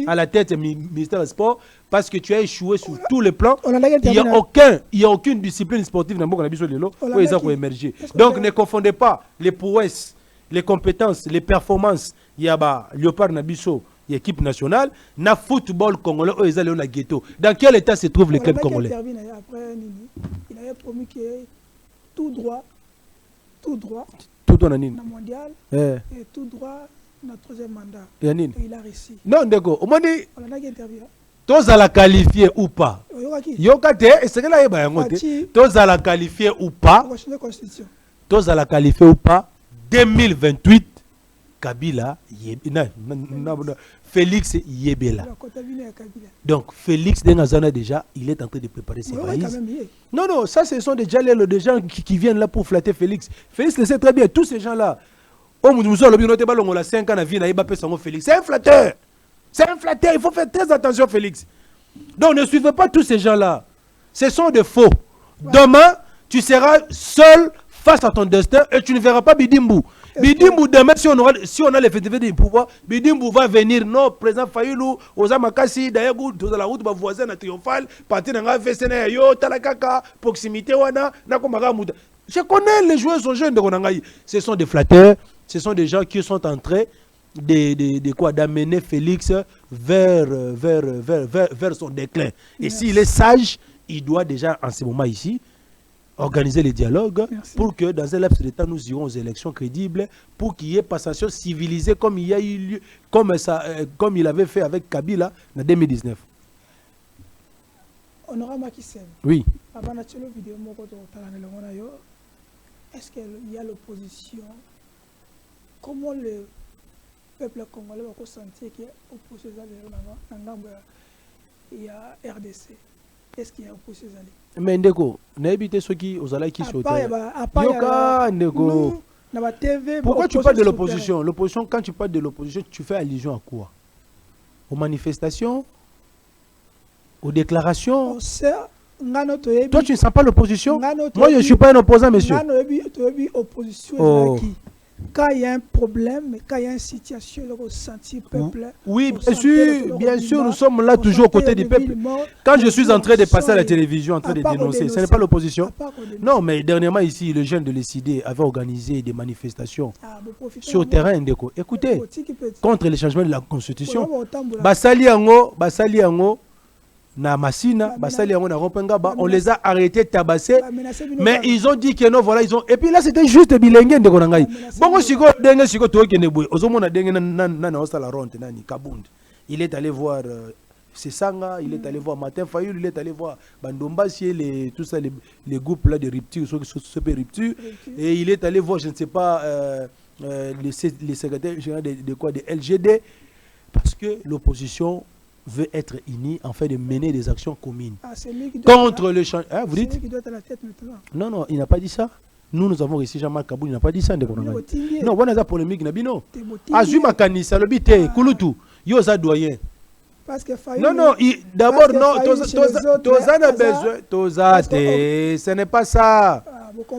à la tête du ministère des Sports parce que tu as échoué sur tous les plans. Il n'y a aucune discipline sportive dans le où ils ont émergé. Donc ne confondez pas les prouesses, les compétences, les performances. Il y a Léopard Nabiso, l'équipe nationale, na football congolais, où ils allaient au ghetto. Dans quel état se trouve le club congolais? Il avait promis que tout droit, mondial et tout droit. Notre troisième mandat. Et il a réussi. Non, d'accord. Au moins, tous à la qualifier ou pas. Yokate, c'est que là, il y a tous à la qualifier ou pas. Tous à la qualifier ou pas. 2028, Kabila, Félix Yebela. Donc, Félix Dengazana déjà, il est en train de préparer ses valises. Non, ça, ce sont déjà des gens qui viennent là pour flatter Félix. Félix le sait très bien, tous ces gens-là. Oh, nous sommes 5 ans à vie, Félix. C'est un flatteur. C'est un flatteur. Il faut faire très attention, Félix. Donc, ne suivez pas tous ces gens-là. Ce sont des faux. Demain, tu seras seul face à ton destin et tu ne verras pas Bidimbu. Bidimbu, demain, si on a l'effectivité du pouvoir, Bidimbu va venir. Non, président Fayulu, Ozamakasi, d'ailleurs, dans la route, voisin triomphal, partir dans la FSN, yo, Talakaka, proximité, wana, Nakomara Mouda. Je connais les joueurs sont jeunes de Ronangaï. Ce sont des flatteurs. Ce sont des gens qui sont en train d'amener Félix vers son déclin. Et s'il est sage, il doit déjà, en ce moment ici, organiser les dialogues pour que dans un laps de temps, nous irons aux élections crédibles, pour qu'il y ait passation civilisée comme il y a eu lieu, comme il avait fait avec Kabila en 2019. Honorable Macky Sall. Oui. Avant la vidéo, est-ce qu'il y a l'opposition? Comment le peuple congolais va sentir qu'il y a opposition il y a RDC? Est-ce qu'il y a opposition? Mais Ndeko, n'habitez ceux qui aux alais qui sautent. Pourquoi tu parles de l'opposition? L'opposition, quand tu parles de l'opposition, tu fais allusion à quoi? Aux manifestations? Aux déclarations? Toi, tu ne sens pas l'opposition? Moi, je ne suis pas un opposant, monsieur. quand il y a un problème, quand il y a une situation, le ressenti peuple. Oui, bien sûr, nous sommes là toujours aux côtés du peuple. Quand je suis en train de passer à la télévision, en train de dénoncer, ce n'est pas l'opposition. Non, mais dernièrement ici, le jeune de l'ECD avait organisé des manifestations sur le terrain. Écoutez, contre le changement de la Constitution, Basali Ango, na Massina, Basali Ango, na Ropengaba, on les a arrêtés, tabassés, mais ils ont dit que non, voilà, ils ont. Et puis là, c'était juste bilingue de Konangai. Bon, si il est allé voir Sesanga, il est allé voir Martin Fayulu, il est allé voir Bandombassi, tout ça, les groupes là de rupture, rupture, et il est allé voir, je ne sais pas, les secrétaires généraux de quoi, de LGD, parce que l'opposition veut être unie en fait de mener des actions communes contre le changement. Hein, vous dites? C'est lui qui doit être à la tête maintenant. Non, non, il n'a pas dit ça. Nous avons réussi Jean-Marc Kaboul, il n'a pas dit ça. Non, voilà la polémique, Nabino. Azuma Kanisa, le bité, Kulutu, Yosa doyen. Non, non, d'abord, non, Tozana besoin, Tozate, ce n'est pas ça.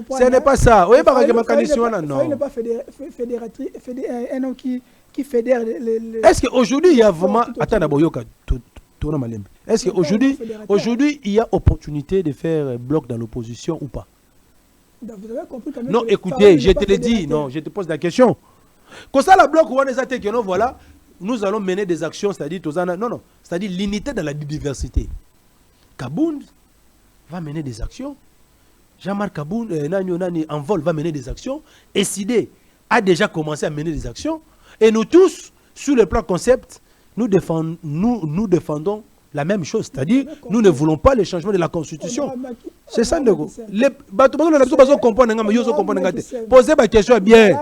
Ce n'est pas ça. Oui, non. Il n'est pas fédératrice, un homme qui fédère les... Est-ce qu'aujourd'hui, il y a vraiment... Attends, d'abord, est-ce qu'aujourd'hui, il y a opportunité de faire bloc dans l'opposition ou pas? Vous avez compris quand même. Non, écoutez, je te l'ai dit, non, je te pose la question. Quand ça, la bloc, voilà, nous allons mener des actions, c'est-à-dire, non, non, c'est-à-dire l'unité dans la diversité. Kabound va mener des actions. Jean-Marc Kabound, Nani Envol va mener des actions. SID a déjà commencé à mener des actions. Et nous tous, sur le plan concept, nous défendons la même chose. C'est-à-dire, nous ne voulons pas le changement de la Constitution. C'est ça, Nego. Posez ma question bien.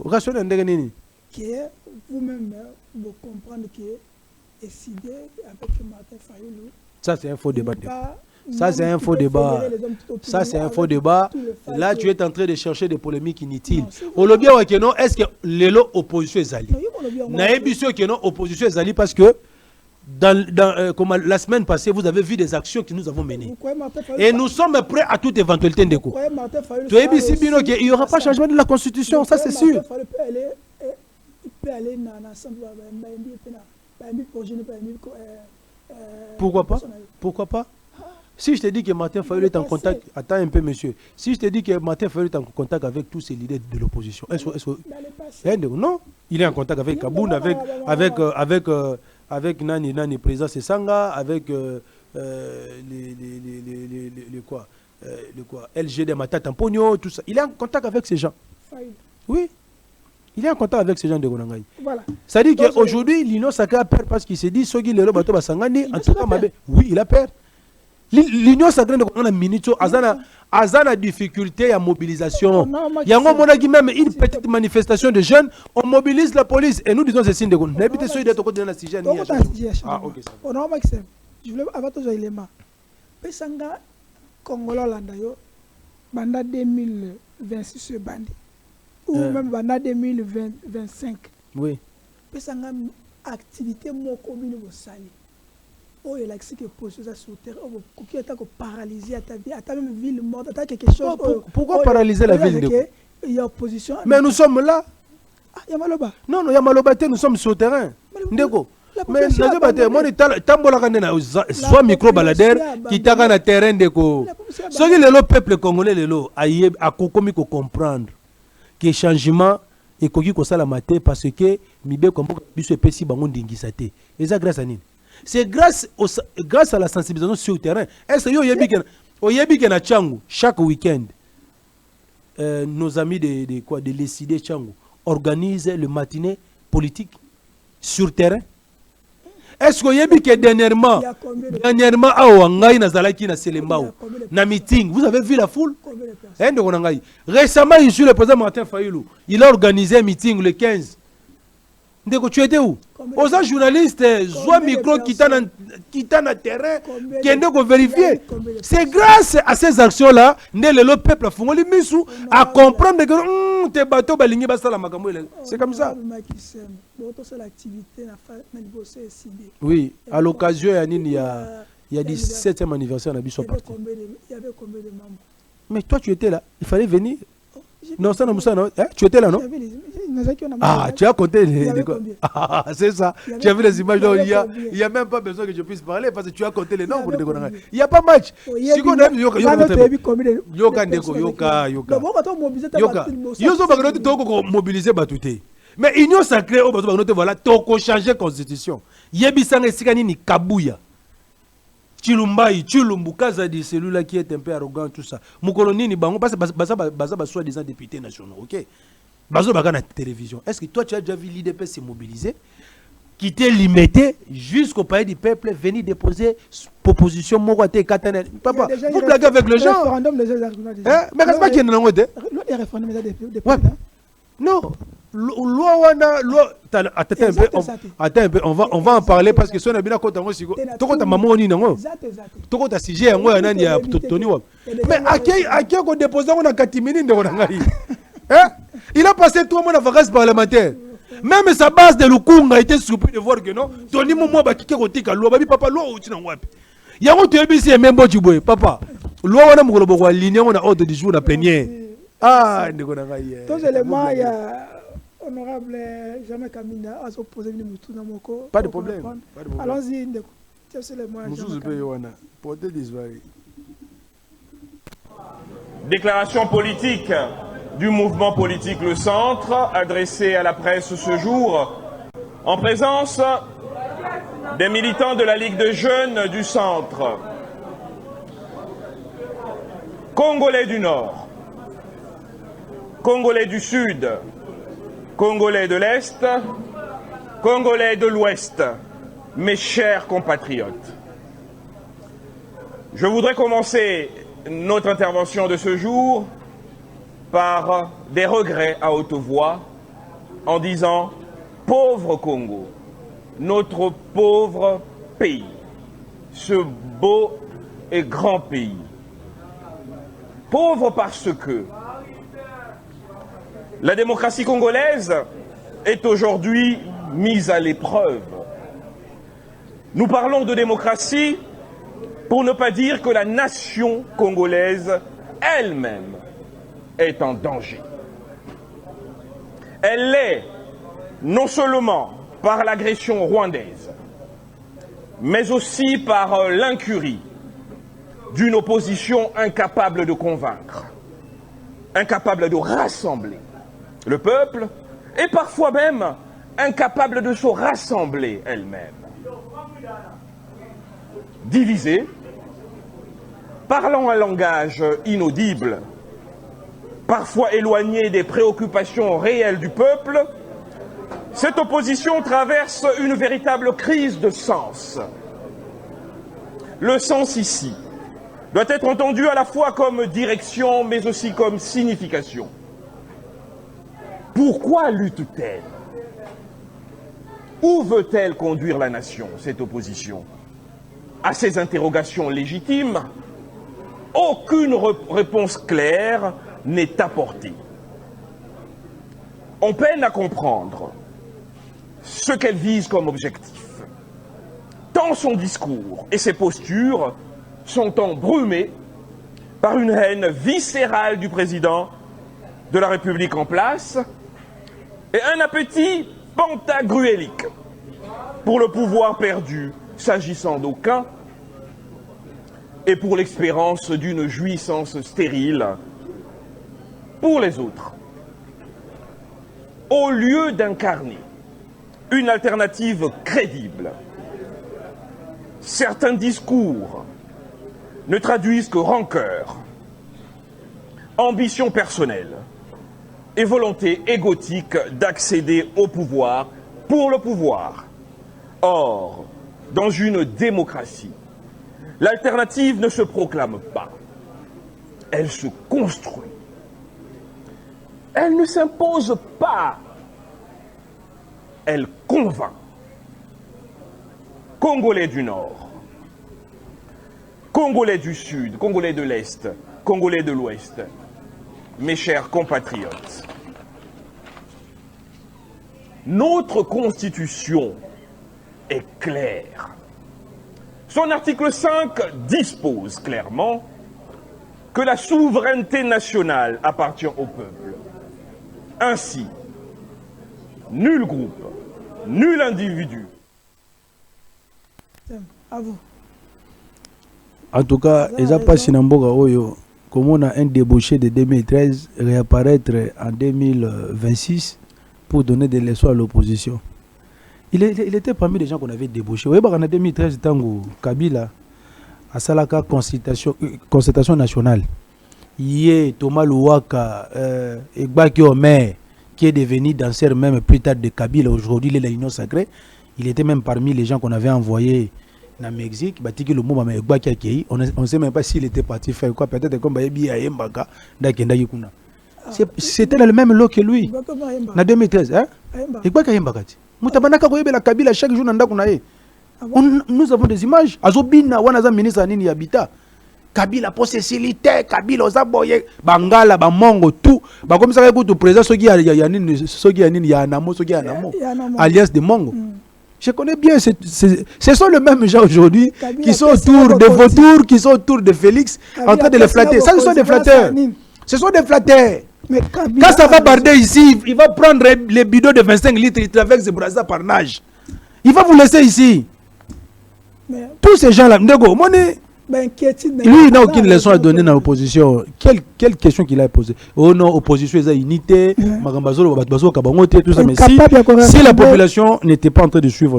Rationnel, vous-même, vous comprenez que SID avec Martin Fayulu. Ça, c'est un faux débat. Ça, c'est un faux débat. Ça, c'est un faux débat. Là, tu es en train de chercher des polémiques inutiles. Est-ce que l'opposition est allée? L'opposition est allée parce que comme la semaine passée, vous avez vu des actions que nous avons menées. Et nous sommes prêts à toute éventualité de coup. Il n'y aura pas changement de la Constitution, ça c'est sûr. Pourquoi pas? Pourquoi pas? Si je te dis que Martin Fayulu est en contact, attends un peu monsieur, si je te dis que Martin Fayulu est en contact avec tous ces leaders de l'opposition, non, il est en contact avec Kaboun, avec Nani président Sesanga, avec LGD Matata Mpogno, tout ça. Il est en contact avec ces gens. Oui. Il est en contact avec ces gens de Gonangaï. Voilà. Ça dit qu'aujourd'hui, l'Union Sacrée a peur parce qu'il s'est dit, Sogi Lelo Bato Basangani, en tout cas, oui, il a peur. L'Union Sacrée de Gonangaï, Azana difficulté à mobilisation. Il y a même une petite manifestation de jeunes, on mobilise la police et nous disons c'est signe de Gonangaï. Ah, ok, ça va. Je voulais avoir tous les éléments. Pesanga, Congolo Landayo, Banda 2026 bandi. Ou même Banda 2025. Oui. Pesanga, activité mon commune au Sali. Oh, il a que position sur terre, qui est paralysé à ta vie, à ta même ville morte, à quelque chose. Pourquoi paralyser la ville de il y a opposition. Mais nous sommes là. Ah, Yamaloba. Non, non, Yamaloba, nous sommes sur le terrain. Ndeko. Mais moi, soit micro-baladère qui t'a dans le terrain de ko. Ce que le peuple congolais a comprendre que changement et que ça la maté parce que mibe comme biso pesi bango ndingisate. Et ça grâce à nini? C'est grâce à la sensibilisation sur le terrain. Est-ce que Yebi na Tchangu chaque week-end nos amis de l'ECD Tchangu organisent le matinée politique sur le terrain? Est-ce que Yebi que dernièrement à Ouangaï na Zalaki na Selembao na meeting, vous avez vu la foule? Récemment ici le président Martin Fayulu, il a organisé un meeting le 15. Ndeko, tu étais où? Aux journalistes, soit micro qui t'a dans terrain, qui est vérifier. C'est grâce à ces actions-là que le peuple a compris que tes bateaux balingi basala makambo. C'est comme ça. Oui, à l'occasion, il y a 17e anniversaire de Bissau. Il y avait combien de membres? Mais toi, tu étais là. Il fallait venir. Non, ça non, tu étais là, non? Ah, tu as compté les... Ah, c'est ça. Tu as vu les images, donc il n'y a même pas besoin que je puisse parler parce que tu as compté les nombres de Konanga. Il n'y a pas match. Si on a mobilisé Batouté. Mais Union Sacrée, voilà, tu changer la constitution. Yebisang et Sikani ni Kabouya. Chilumbai, Kazadi, celui-là qui est un peu arrogant, tout ça. Moukoloni ni Bango, parce que soi-disant députés nationaux, ok? Bazo Baga na télévision. Est-ce que toi tu as déjà vu l'IDP se mobiliser, quitter limité jusqu'au palais du peuple, venir déposer proposition Mokote Katane? Papa, vous blaguez avec le gens. Mais qu'est-ce pas qu'il y a dans le référendum non. Loi attends un peu, on va en parler parce que si on a bien compté mais à qui on dépose on a Katimini il a passé 3 mois de vacances parlementaires. Même sa base de Lukunga a été surpris de voir que non Tony Momo ba kike kotika loi babi papa loi uti na wapi yango to ebisi e membo chiboye papa loi wana mukolo boko aligner on a ordre du jour na plénière. Ah ndiko na ngai tous éléments il y a honorable Jamais Kamina a opposé une mutu na moko pas de problème allons-y ndeko tous éléments musuzu pe wana porter disvari. Déclaration politique du mouvement politique Le Centre, adressée à la presse ce jour, en présence des militants de la Ligue de jeunes du Centre, Congolais du Nord, Congolais du Sud, Congolais de l'Est, Congolais de l'Ouest, mes chers compatriotes. Je voudrais commencer notre intervention de ce jour par des regrets à haute voix en disant « Pauvre Congo, notre pauvre pays, ce beau et grand pays. Pauvre parce que la démocratie congolaise est aujourd'hui mise à l'épreuve. Nous parlons de démocratie pour ne pas dire que la nation congolaise elle-même est en danger. Elle l'est non seulement par l'agression rwandaise, mais aussi par l'incurie d'une opposition incapable de convaincre, incapable de rassembler le peuple et parfois même incapable de se rassembler elle-même. Divisée, parlant un langage inaudible, parfois éloignée des préoccupations réelles du peuple, cette opposition traverse une véritable crise de sens. Le sens ici doit être entendu à la fois comme direction, mais aussi comme signification. Pourquoi lutte-t-elle? Où veut-elle conduire la nation, cette opposition? À ces interrogations légitimes, aucune réponse claire n'est apportée. On peine à comprendre ce qu'elle vise comme objectif. Tant son discours et ses postures sont embrumés par une haine viscérale du président de la République en place et un appétit pantagruélique pour le pouvoir perdu s'agissant d'aucuns et pour l'espérance d'une jouissance stérile pour les autres. Au lieu d'incarner une alternative crédible, certains discours ne traduisent que rancœur, ambition personnelle et volonté égotique d'accéder au pouvoir pour le pouvoir. Or, dans une démocratie, l'alternative ne se proclame pas, elle se construit. Elle ne s'impose pas, elle convainc. Congolais du Nord, Congolais du Sud, Congolais de l'Est, Congolais de l'Ouest, mes chers compatriotes, notre Constitution est claire. Son article 5 dispose clairement que la souveraineté nationale appartient au peuple. Ainsi, nul groupe, nul individu. À vous. En tout cas, ils n'ont pas Sinamboga Oyo. Comme on a un débauché de 2013 réapparaître en 2026 pour donner des leçons à l'opposition. Il était parmi les gens qu'on avait débauchés. Vous voyez, en 2013, Tango Kabila a Salaka concertation nationale. Hier, Thomas Louaka, Egbaki Omer, qui est devenu danseur même plus tard de Kabila, aujourd'hui il est la Union Sacrée. Il était même parmi les gens qu'on avait envoyés au Mexique. On ne sait même pas s'il était parti faire quoi. Peut-être comme Yembaka, c'était le même lot que lui. En 2013. Egbaki Yembaka. Mutabanaka koyebela Kabila chaque jour nanda kunaye. Nous avons des images. Azobina wanaza ministre anini yabita. Kabila possessivité, Kabila ozaboye bangala bamongo tout. Ba comme ça que président soki ya nini soki ya nini ya anamo soki ya anamo. Alliance de Mongo. Je connais bien ce sont les mêmes gens aujourd'hui qui sont autour de Vautour, qui sont autour de Félix en train de les flatter. Ça ce sont des flatteurs. Ce sont des flatteurs. Mais quand ça va barder ici, il va prendre les bidons de 25 litres, il traverse ce brasa par nage. Il va vous laisser ici. Mais tous ces gens-là, Ndego, lui, il n'a aucune leçon à donner dans l'opposition. Quelle question qu'il a posée? Oh non, opposition, ils ont unité, tout ça. Mais si la population n'était pas en train de suivre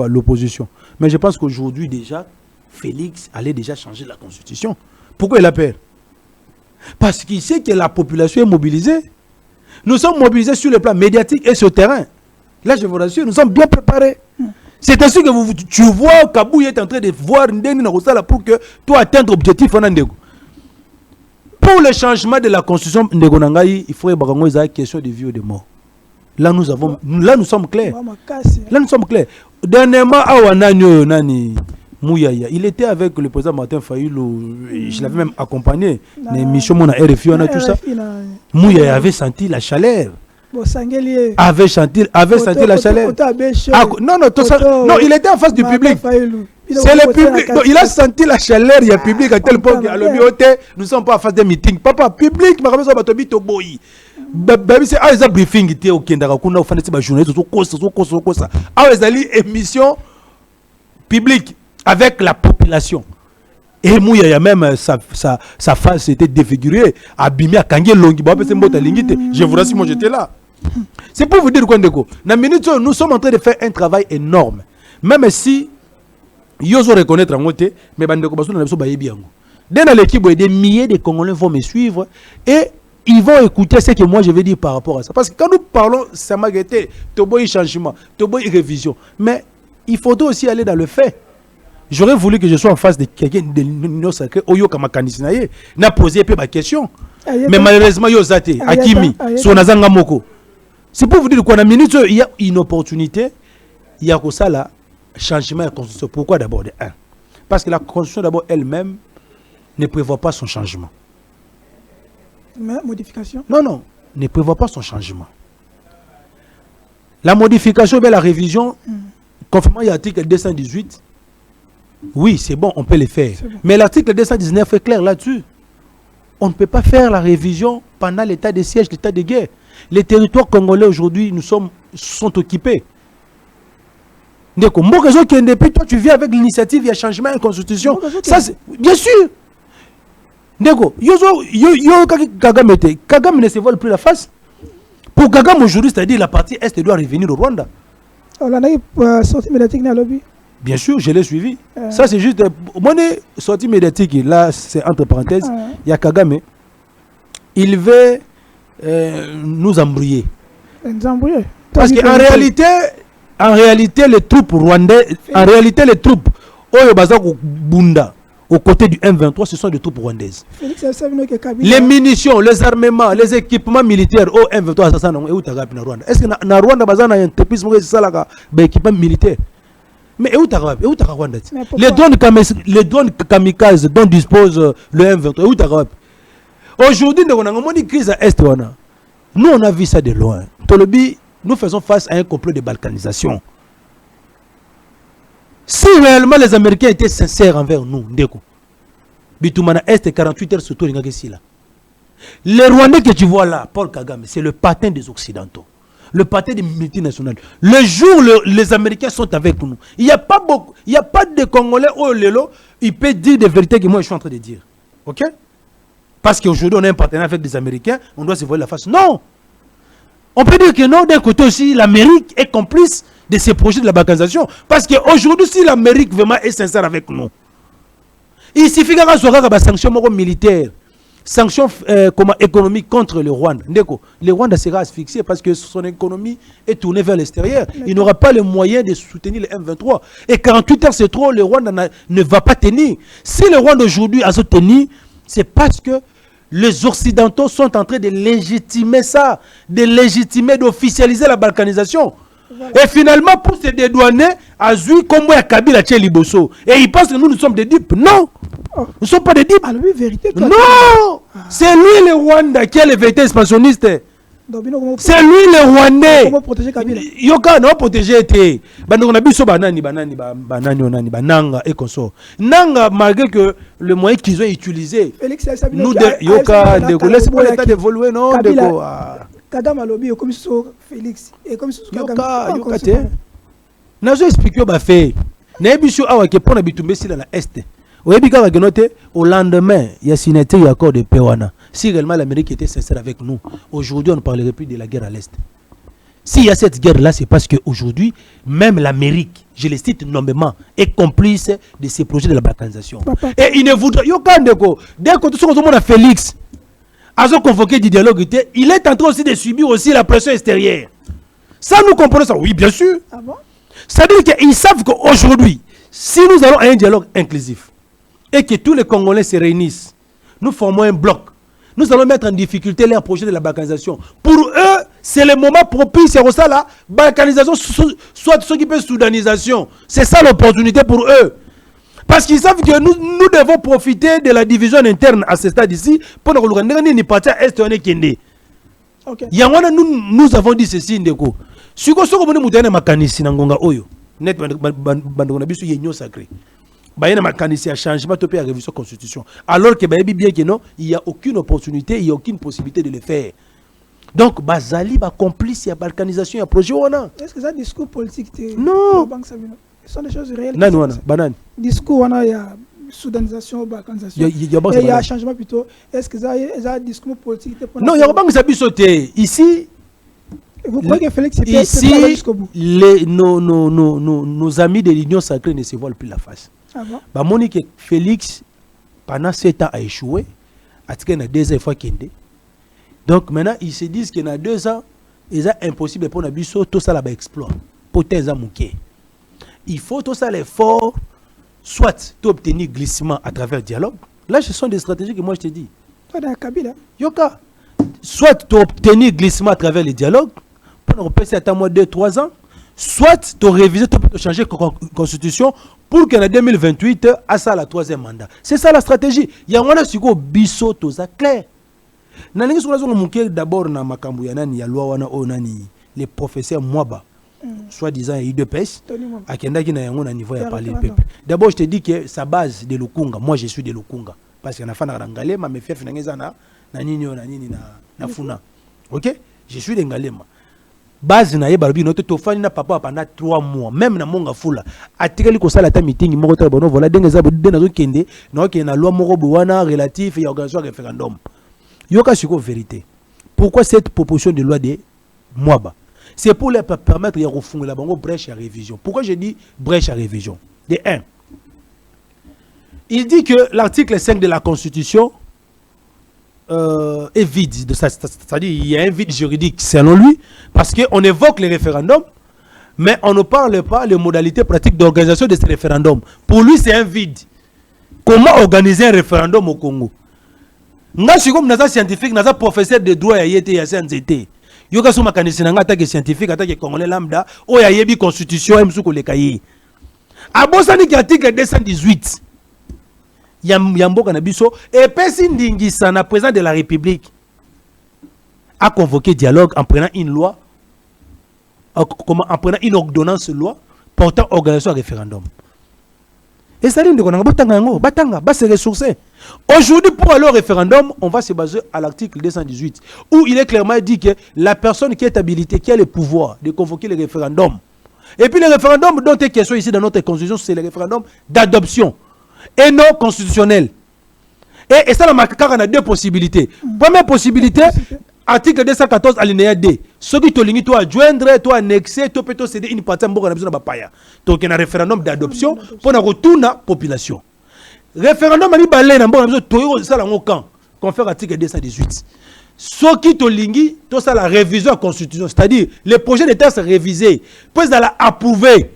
l'opposition. Mais je pense qu'aujourd'hui, déjà, Félix allait déjà changer la constitution. Pourquoi il a peur? Parce qu'il sait que la population est mobilisée. Nous sommes mobilisés sur le plan médiatique et sur le terrain. Là, je vous rassure, nous sommes bien préparés. C'est ainsi que tu vois Kabou est en train de voir pour que tu atteignes l'objectif. Pour le changement de la constitution, il faut une question de vie ou de mort. Là, nous sommes clairs. Là, nous sommes clairs. Dernièrement, Mouyaya, il était avec le président Martin Fayoulou, je l'avais même accompagné, les missions mon RFI, on a tout ça. Mouyaya avait senti la chaleur. Avait senti la chaleur. Non, il était en face du public. C'est le public. Donc, il a senti la chaleur, il y a public à tel point que nous ne sommes pas en face des meetings. Papa, public, je c'est un briefing qui était au Kendara, qu'on a fait des journalistes, émission publique avec la population. Et il y a même sa face était défigurée, abîmée à Kangé Longi. Je vous rassure, moi j'étais là. C'est pour vous dire quoi, Ndeko. Dans minute, nous sommes en train de faire un travail énorme. Même si ils osent reconnaître en côté, mais Bandeko Basso n'a pas bien. Dans l'équipe, des milliers de Congolais vont me suivre et ils vont écouter ce que moi je vais dire par rapport à ça. Parce que quand nous parlons, ça m'a gâté, Toboy changement, Toboy révision. Mais il faudrait aussi aller dans le fait. J'aurais voulu que je sois en face de quelqu'un de l'Union Sacrée, Oyo Kamakanissinaye, n'a posé peu ma question. Mais malheureusement, Yozate, Akimi, Sonazanga Moko. C'est pour vous dire qu'en a minute, il y a une opportunité, il y a ça là, changement de la Constitution. Pourquoi d'abord? Parce que la Constitution d'abord elle-même ne prévoit pas son changement. Mais modification? Non, ne prévoit pas son changement. La modification, la révision, conformément à l'article 218, oui, c'est bon, on peut le faire. Bon. Mais l'article 219 est clair là-dessus. On ne peut pas faire la révision pendant l'état de siège, l'état de guerre. Les territoires congolais aujourd'hui sont occupés. Toi, tu viens avec l'initiative, il y a changement de constitution. Ça, bien sûr. Kagame ne se voile plus la face. Pour Kagame aujourd'hui, c'est-à-dire la partie Est doit revenir au Rwanda. On a sorti médiatique dans le lobby. Bien sûr, je l'ai suivi. Ça, c'est juste... Mon sortie médiatique, là, c'est entre parenthèses. Il y a Kagame. Il veut nous embrouiller. Parce qu'en réalité, les troupes rwandaises... En réalité, les troupes Bunda, aux côtés du M23, ce sont des troupes rwandaises. Les munitions, les armements, les équipements militaires au M23, ça non, est-ce que dans Rwanda, il y a un entreprise qui a un équipement militaire? Mais où les drones kamikazes dont dispose le M23, où t'as aujourd'hui, on a une crise à Est. Nous, on a vu ça de loin. Nous faisons face à un complot de balkanisation. Si réellement les Américains étaient sincères envers nous, Ndeko, Bitoumana Est 48 heures surtout, là. Les Rwandais que tu vois là, Paul Kagame, c'est le patin des Occidentaux. Le patin des multinationales. Le jour où les Américains sont avec nous, il n'y a pas beaucoup, il n'y a pas de Congolais au Lelo, il peut dire des vérités que moi je suis en train de dire. Ok? Parce qu'aujourd'hui on a un partenaire avec des Américains, on doit se voir la face. Non! On peut dire que non, d'un côté aussi, l'Amérique est complice de ces projets de la balkanisation. Parce qu'aujourd'hui, si l'Amérique vraiment est sincère avec nous, il suffit qu'on soit des sanctions militaires, sanctions économiques contre le Rwanda. Le Rwanda sera asphyxié parce que son économie est tournée vers l'extérieur. Il n'aura pas les moyens de soutenir le M23. Et 48 heures, c'est trop, le Rwanda ne va pas tenir. Si le Rwanda aujourd'hui a tenu, c'est parce que les Occidentaux sont en train de légitimer ça, de légitimer, d'officialiser la balkanisation. Voilà. Et finalement, pour se dédouaner, Azui, comme moi, Kabila, Liboso. Et ils pensent que nous sommes des dupes. Non! Nous ne sommes pas des dupes. Ah, lui, vérité. Toi, non! C'est lui le Rwanda qui est le vérité expansionniste. C'est lui le Rwandais. Comment protéger Kabila? Yoka non protéger été. On a biso banani bananga et consort. Nanga malgré que le moyen qu'ils ont utilisé. Félix, nous Yoka de laisse-moi l'état d'évoluer non de Kagame lobby comme Félix et comme Yoka te. Nazo expliquer ba fait. Na biso awa ke pona bitumbe sila na est. Au lendemain, il y a signé un accord de paix. Si réellement l'Amérique était sincère avec nous, aujourd'hui on ne parlerait plus de la guerre à l'Est. S'il y a cette guerre-là, c'est parce qu'aujourd'hui, même l'Amérique, je le cite nommément, est complice de ces projets de la balkanisation. Et il ne voudrait... Dès que tout le monde a Félix, a convoqué du dialogue, il est en train aussi de subir aussi la pression extérieure. Ça, nous comprenons ça. Oui, bien sûr. Ah bon? C'est-à-dire qu'ils savent qu'aujourd'hui, si nous allons à un dialogue inclusif, et que tous les Congolais se réunissent, nous formons un bloc. Nous allons mettre en difficulté leur projet de la balkanisation. Pour eux, c'est le moment propice à ça, la balkanisation, soit ce qui peut soudanisation. C'est ça l'opportunité pour eux. Parce qu'ils savent que nous devons profiter de la division interne à ce stade ici pour nous organiser partir à Est et Kende. Nous avons dit ceci, Ndeko. Si vous avez dit makanisi na ngonga oyo, net bandona biso yenyo sacré. Il y a un changement de la révision de la Constitution. Alors que bien que non, il n'y a aucune opportunité, il n'y a aucune possibilité de le faire. Donc, Bazali va complice la balkanisation, il y a un projet. Est-ce que c'est un discours politique? Non. Ce sont des choses réelles. Non, banane. Discours, il y a soudanisation, balkanisation. Il y a un changement plutôt. Est-ce que c'est un discours politique? Non, il y a un discours sauté. Ici, vous croyez que Félix ici, nos amis de l'Union sacrée ne se voient plus la face. Ah bon? Bah, Monique Félix, pendant 7 ans, a échoué. Il y a 2 fois qu'il y a. Donc maintenant, ils se disent qu'il y a 2 ans, il est impossible pour nous tout ça là exploit. Pour il faut tout ça l'effort, soit obtenir glissement à travers le dialogue. Là, ce sont des stratégies que moi je te dis. Toi, dans Kabila. Yoka. Soit obtenir glissement à travers le dialogue, pour nous passer à 2-3 ans. Soit tu réviser, tu changer la constitution pour qu'en 2028, à ça la 3e mandat. C'est ça la stratégie. Il y a un suko biso tout ça clair. Nalingi sur la d'abord na makambu ya nani ya loi wana o nani les professeurs Mwaba. Soi-disant IDPS akenda ki na yango na niveau ya parler peuple. D'abord je te dis que sa base de Lukunga, moi je suis de Lukunga parce que na fana Ngalema me fait finangeza na nini na funa. OK? Je suis de Ngalema. Base na yebabi note to fani na papa pendant 3 mois même na monga fula atikali ko sala ta meeting moko to bono vola dengeza bo na zo kende na ok na loi moko wana relatif et organisation référendum yoka siko vérité. Pourquoi cette proposition de loi de Mwaba? C'est pour leur permettre de refoncer la bango brèche à révision. Pourquoi je dis brèche à révision? De 1. Il dit que l'article 5 de la Constitution est vide. C'est-à-dire qu'il y a un vide juridique selon lui, parce qu'on évoque les référendums, mais on ne parle pas des modalités pratiques d'organisation de ces référendums. Pour lui, c'est un vide. Comment organiser un référendum au Congo? Nga suis comme un scientifique, un professeur de droit, il y a CNZT. Yoka suma kanisi nanga attaque scientifique, attaque congolais lambda, o ya yebi constitution emsuko le kaye. Abosani ki article 218. Yamboka na biso et pesi ndingisa na président de la République a convoqué dialogue en prenant une loi en prenant une ordonnance loi portant organisation à référendum. Et ça dit de se ressourcer. Aujourd'hui, pour aller au référendum, on va se baser à l'article 218, où il est clairement dit que la personne qui est habilitée, qui a le pouvoir de convoquer le référendum. Et puis le référendum dont est question ici dans notre constitution, c'est le référendum d'adoption et non constitutionnel. Et ça, on a deux possibilités. Première possibilité, article 214 alinéa D. Ce qui te limite, toi joindre, toi annexer, toi peut céder une partie de la paya. Donc il y a un référendum d'adoption pour retourner la population. Référendum ani balé na mbona to ça la camp. Confère article 218. Ce qui te limite, toi ça la révision de la constitution, c'est-à-dire les projets de texte révisés, puis ça la approuver.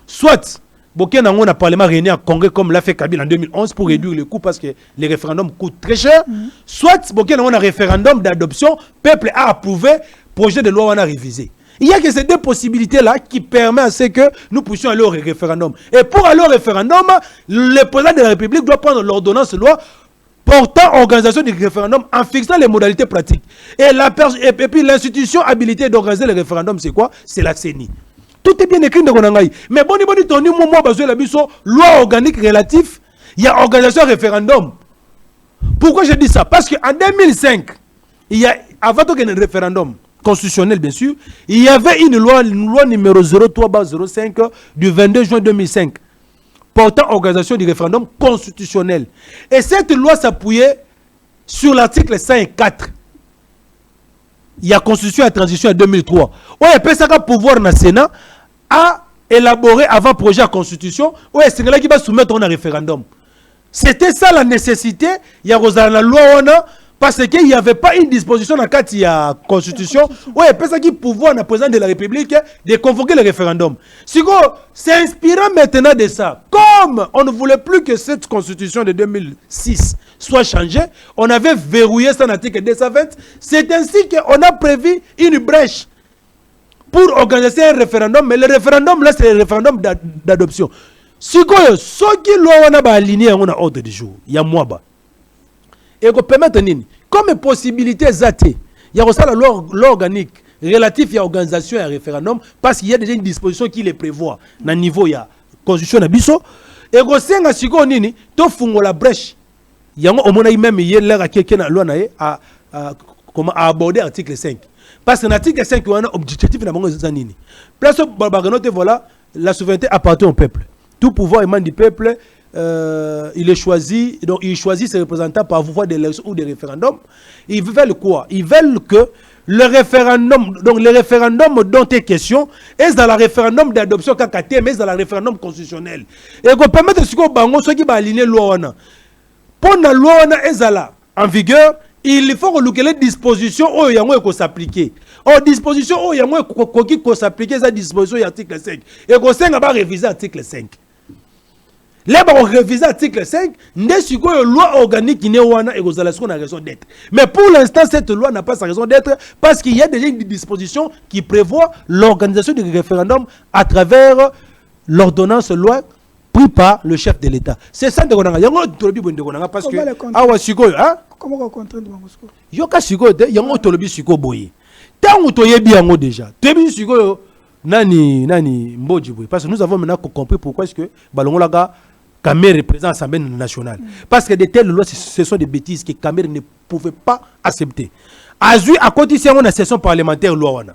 Soit Boken a un parlement réuni à Congrès comme l'a fait Kabila en 2011 pour réduire le coût parce que les référendums coûtent très cher. Soit Boken a un référendum d'adoption, peuple a approuvé, projet de loi on a révisé. Il y a que ces deux possibilités-là qui permettent à ce que nous puissions aller au référendum. Et pour aller au référendum, le président de la République doit prendre l'ordonnance de loi portant organisation du référendum en fixant les modalités pratiques. Et puis l'institution habilitée d'organiser le référendum, c'est quoi? C'est la CENI. Tout est bien écrit dans Konangaï. Mais bon, toni moi besoin la biso loi organique relative, il y a organisation référendum. Pourquoi je dis ça? Parce qu'en 2005, il y a avant le référendum constitutionnel bien sûr, il y avait une loi numéro 03/05 du 22 juin 2005 portant organisation du référendum constitutionnel. Et cette loi s'appuyait sur l'article 104. Il y a constitution et transition en 2003. Oui, il y a un pouvoir dans le Sénat à élaborer avant projet à constitution. Oui, c'est là qui va soumettre un référendum. C'était ça la nécessité. Il y a la loi parce qu'il n'y avait pas une disposition dans le cadre de la constitution. Oui, il y a un pouvoir dans le président de la République de convoquer le référendum. C'est inspirant maintenant de ça. Comme on ne voulait plus que cette constitution de 2006 soit changée, on avait verrouillé ça dans l'article 220. C'est ainsi qu'on a prévu une brèche pour organiser un référendum. Mais le référendum, là, c'est le référendum d'adoption. Ce qui est aligné à ordre du jour, il y a moi. Et qu'on permettre, comme possibilité zatée, il y a aussi la loi organique relative à l'organisation et à référendum, parce qu'il y a déjà une disposition qui les prévoit dans le niveau de la constitution de Bisso. Et qu'on sait que si on est la brèche, il y a même à aborder l'article 5. Parce que l'article 5, on a un objectif de place voilà, la souveraineté appartient au peuple. Tout pouvoir émane du peuple. Il est choisi, donc il choisit ses représentants par voie d'élection ou de référendum. Ils veulent quoi? Ils veulent que le référendum, donc le référendum dont est question, est dans le référendum d'adoption KKT, mais dans le référendum constitutionnel. Et qu'on permette de ce qui va aligner loi. Pour la loi en vigueur, il faut que les dispositions qui s'appliquer. Or, disposition qui s'appliquer, c'est la disposition de l'article 5. Et qu'on sait va réviser l'article 5. Là, on révise l'article 5, n'est-ce pas une loi organique qui n'est pas une raison d'être. Mais pour l'instant, cette loi n'a pas sa raison d'être parce qu'il y a déjà une disposition qui prévoit l'organisation du référendum à travers l'ordonnance loi prise par le chef de l'État. C'est ça que nous avons parce que... Ah ouais, comment on contraint Moscou? Il y a un suko, il y a un tolobi suko boye. Tant que tu es bien déjà, tu es bien suko nani mboji boye. Parce que nous avons maintenant compris pourquoi est-ce que Balongolaga Kamer représente l'Assemblée nationale. Parce que de telles lois, ce sont des bêtises que Kamer ne pouvait pas accepter. Azui à côté si on a une session parlementaire loi wana.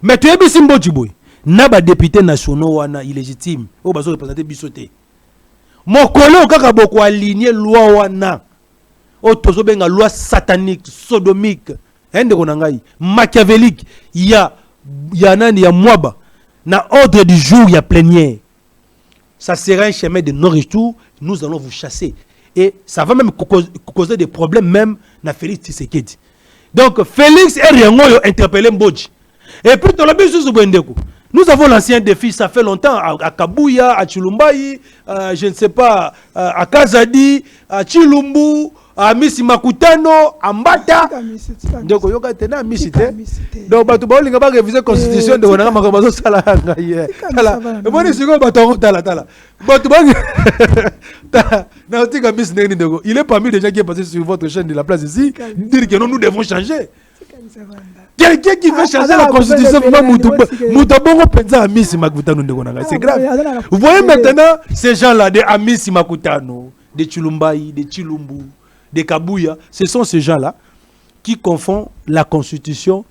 Mais tu es bien mboji boye. Naba député nationaux wana illégitime. Au bazo représenter bisoté. Mon collègue kaka boko aligné loi wana. O tozo benga loi satanique, sodomique, machiavélique. Il y a Mwaba. Na ordre du jour, il y a plénière. Ça sera un chemin de non-retour. Nous allons vous chasser. Et ça va même causer des problèmes même na Félix Tshisekedi. Donc Félix est rien interpellé Mbodji. Et puis nous avons l'ancien défi, ça fait longtemps, à Kabouya, à Chilumbayi, je ne sais pas, à Kazadi, à Chilumbu, à Misi Makutano, à Mbata. Donc, il y a un Misi. Donc, il y a une révision de la constitution de la il est parmi les gens qui est passé sur votre chaîne de la place ici, dire que nous devons changer. Quelqu'un qui veut changer la constitution, Moutabongo Penza Amis Makutano de Gonanga. C'est grave. Vous voyez maintenant ces gens-là, des Amis Makutano, des Chulumbaï, des Chilumbu, des Kabouya, ce sont ces gens-là qui confondent la constitution,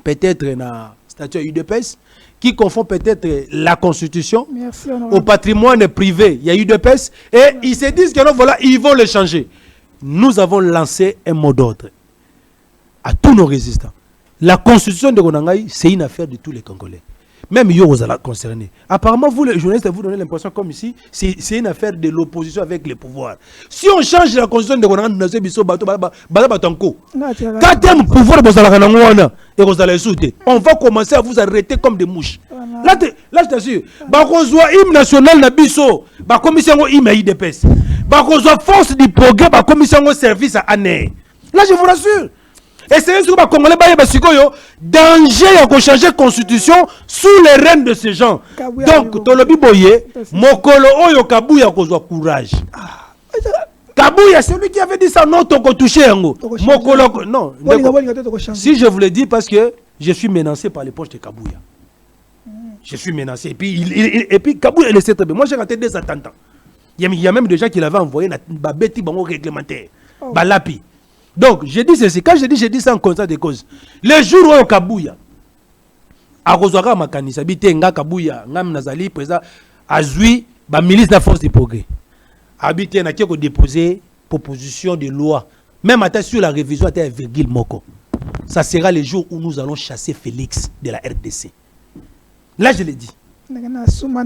peut-être na statut UDPS, qui confondent peut-être la constitution au patrimoine privé. Il y a UDPS et ils se disent que non, voilà, ils vont le changer. Nous avons lancé un mot d'ordre à tous nos résistants. La constitution de Gonangaï, c'est une affaire de tous les Congolais. Même eux, vous allez concerner. Apparemment, vous, les journalistes, vous donnez l'impression comme ici, c'est une affaire de l'opposition avec les pouvoirs. Si on change la constitution de Gonangaï, on va commencer à vous arrêter comme des mouches. Là, je t'assure, hymne national na biso, commission hymne IDPS. Force du progrès, commission service à année. Là, je vous rassure. Et c'est ce que les Congolais danger à changer la constitution sous les rênes de ces gens. Donc, Tolobi Boye, Mokolo Oyo Kabouya kozwa courage. Kabouya, c'est lui qui avait dit ça, non, Toko touché. Mokolo, non. Si je vous le dis parce que je suis menacé par les poches de Kabouya. Je suis menacé. Et puis Kabouya, il sait très bien. Moi, j'ai raté des attentats. Il y a même des gens qui l'avaient envoyé dans Beti Bango réglementaire. Balapi. Donc, j'ai dit ceci. Quand j'ai dit ça en constat de cause. Le jour où on Kabouya, à Rozoara Makanisa, Bitenga Kabouya, Ngam Nazali, président, Azui, ministre de la Force du Progrès. Habité n'a qu'à déposer proposition de loi. Même à sur la révision, à virgule Moko. Ça sera le jour où nous allons chasser Félix de la RDC. Là, je l'ai dit.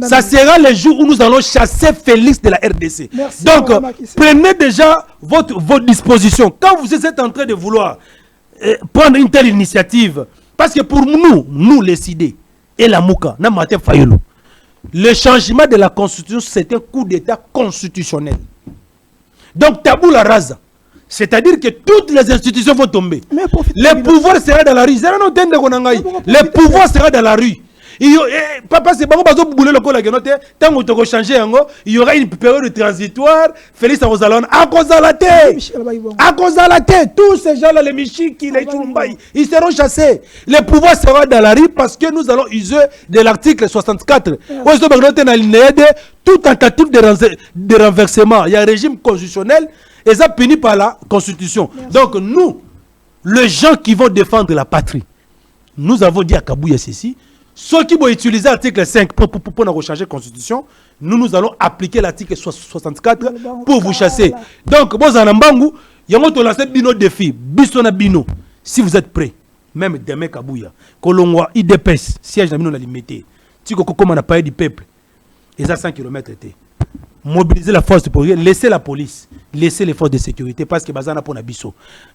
Ça sera le jour où nous allons chasser Félix de la RDC. Merci. Donc, prenez déjà vos dispositions. Quand vous êtes en train de vouloir prendre une telle initiative, parce que pour nous les CID et la Mouka, le changement de la constitution, c'est un coup d'état constitutionnel. Donc, tabou la rasa. C'est-à-dire que toutes les institutions vont tomber. Le pouvoir sera dans la rue. Le pouvoir sera dans la rue. Papa, c'est bon, tant que tu changer, il y aura une période transitoire. Félix Arozalon, à cause de la tête. À cause de la tête. Tous ces gens-là, les Michiki, les Chulumbaï, ils seront chassés. Le pouvoir sera dans la rue parce que nous allons user de l'article 64. Toute tentative de renversement, il y a un régime constitutionnel et ça punit par la Constitution. Donc, nous, les gens qui vont défendre la patrie, nous avons dit à Kabouya ceci. Ceux qui vont utiliser l'article 5 pour changer la constitution, nous allons appliquer l'article 64 pour vous chasser. Donc, bon, Zanambangu, il y a un lancé bino défi, bisona bino. Si vous êtes prêts, même demain Kabouya, Kolongwa, IDPS, siège dans la limité. Si vous avez un appareil du peuple, et ça 100 km. Mobiliser la force de progrès, laisser la police, laisser les forces de sécurité parce que Bazana pour Nabiso.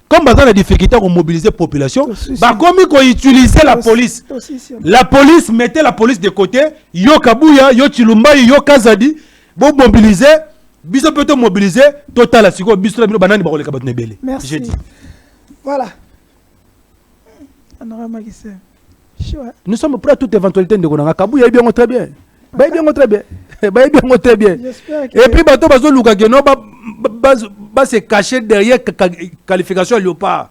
Comme Bazana a des difficultés à mobiliser la population, comme ils utilisaient la police. La police, mettez la police de côté, yo Kabouya, yo Chilumba, yo Kazadi, vous mobilisez, Biso peut te mobiliser, total, merci. Voilà. Nous sommes prêts à toute éventualité de Gonanga. Kabouya est bien, très bien. Très bien. Très bien. Et puis, bateau bazo Lukageno va se cacher derrière qualification léopard.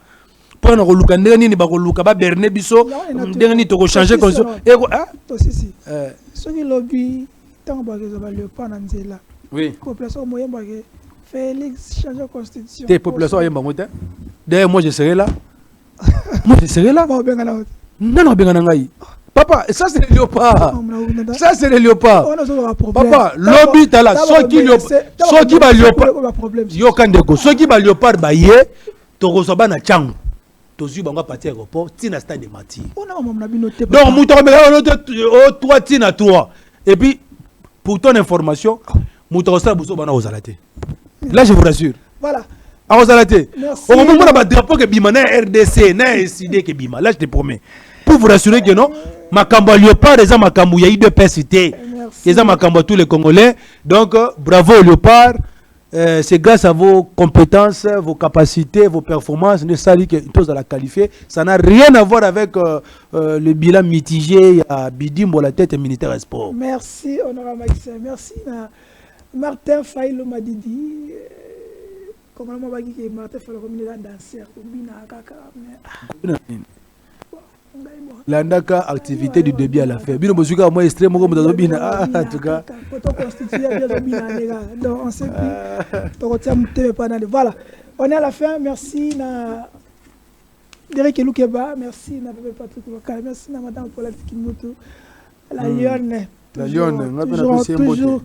Pour nous Lukandé ni bako Lukaba Berné Bisso, dernier to changer comme ça. Et quoi? Si. Ce qui lobby tant que léopard nanzela. Oui. Population moyen bagé. Félix change la constitution. Tes populations ayant bamoté. D'ailleurs moi je serai là. Moi je serai là. Non benganangai. Papa, ça c'est le léopard. Ça c'est le léopard. Papa, lobby tala, ceux qui va léopard. Yo kandeko, ceux qui va léopard ba yé, to kosoba na changu. To zu banga partir aéroport, tina stade de Mati. Donc mouton o toi tina toi. Et puis pour ton information, mouton ça boso bana ozalate. Là je vous rassure. Voilà. A ozalate. On va ba drapeau que bima na RDC, na SID que bima. Là je te promets. Pour vous rassurer que non, Makambo Léopard, les Makambo, il y a eu deux persités. Les Makambo, tous les Congolais. Donc, bravo Léopard. C'est grâce à vos compétences, vos capacités, vos performances. Ne savez que tous à la qualifier. Ça n'a rien à voir avec le bilan mitigé à Bidimbo, la tête militaire et sport. Merci, honorable Maxime. Merci, Martin Faïlo Madidi. Comme moi bagi que Martin fait le comme il est danseur, bina kaka mais Landaka activité du début à la fin. Bino bozuka moi extrême comme dans bina en tout cas. Faut constituer bien bina les gars. Donc on sait plus. To retient pas dans voilà. On est à la fin, merci na Derek Loukeba, merci na Papa Patrick Local, merci na Madame Paulette Kimoto, la Lionne. La Lionne, toujours.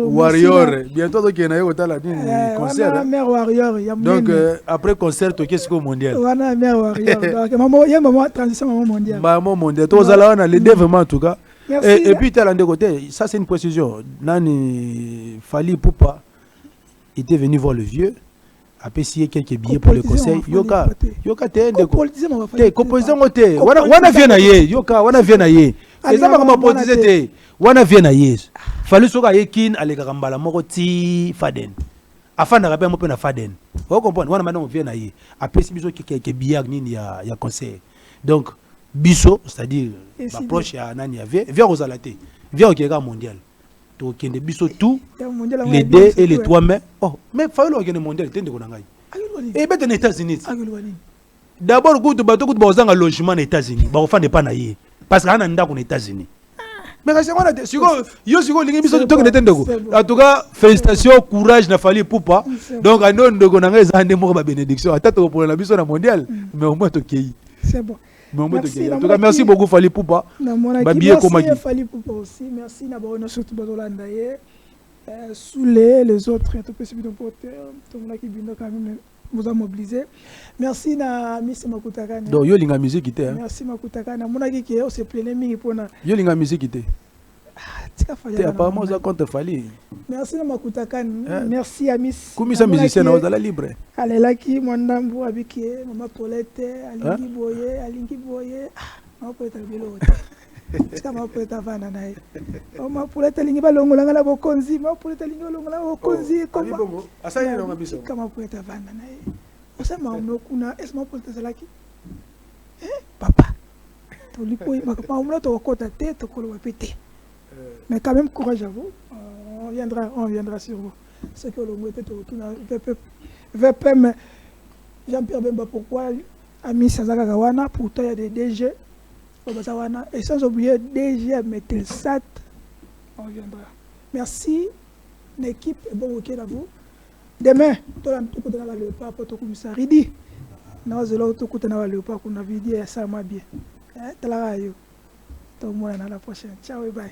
Warrior, bientôt donc il y a un concert. Mère Warrior, donc après concert, qu'est-ce qu'au mondial? Wana Mère Warrior. Donc maman, il y a maman transition maman mondial. Maman mondial. Tous allez on a les deux vraiment en tout cas. Et puis tu as l'un de côté, ça c'est une précision. Nani Fali Poupa était venu voir le vieux. A payer quelques billets pour le conseil. Yoka te ndeko. Composant ote. Wana vient na ye. Yoka wana vient na ye. Et ça va politiser te. Wana vient na ye. Fallait soka yekin ale kambala moko ti Faden. Afin de rappeler mo pe na Faden. Vous comprenez? Wana maintenant vient na ye. A payer biso quelques billets nini ya conseil. Donc biso, c'est-à-dire approche ya nani ya vient aux alaté. Vient au Kega mondial. Donc, il y a tout, les 2 et les 3 mai. Oh, mais il faut que le mondial soit en et bien, aux États-Unis. D'abord, il faut que un logement aux États-Unis. Il faut pas naïe. Parce qu'il y a un aux États-Unis. Mais en tout cas, félicitations, courage, n'a fallu pour pas. Donc, à nous, nous avons une bénédiction. Attends, pour la mission mondiale, mais au moins, c'est bon. Merci, en tout cas, merci beaucoup Fali Poupa. Merci Fali Poupa aussi. Merci Nabarona surtout Bazolandaye. Sous les autres, tout possible de porter. Tout le monde qui vient quand même vous a mobilisé. Merci na Miss Makutakane. Donc yo linga musique était. Merci Makutakane. Mon aki qui est aussi plein de pour na. Yo linga musique était. Apparemment ça compte Fali. Merci na Makutakane. Merci à Miss. Comment ça musicien na dans la libre. Ale laki mondambu abiki mama Paulette alingi boye mama Paulette bilo tika mama Paulette avana naye mama Paulette alingi balongola ngala bokonzi mama Paulette alingi balongola bokonzi koma asani na biso kama Paulette avana naye osema mnokuna esma Paulette zalaki papa tolipo mama mna to kota tête to kolo pété mais quand même courage à vous on viendra sur vous ce que le mot était tout na VPM Jean-Pierre Bemba, pourquoi Ami Sazaka Gawana, pourtant il y a des DG et sans oublier DG Metelsat, on viendra. Merci, l'équipe, et bon week-end à vous. Demain, tout le monde va le pas pour tout ça. Ridi, nous allons tout le monde le pas qu'on a vidé ça m'a bien. Tout le monde à la prochaine. Ciao et bye.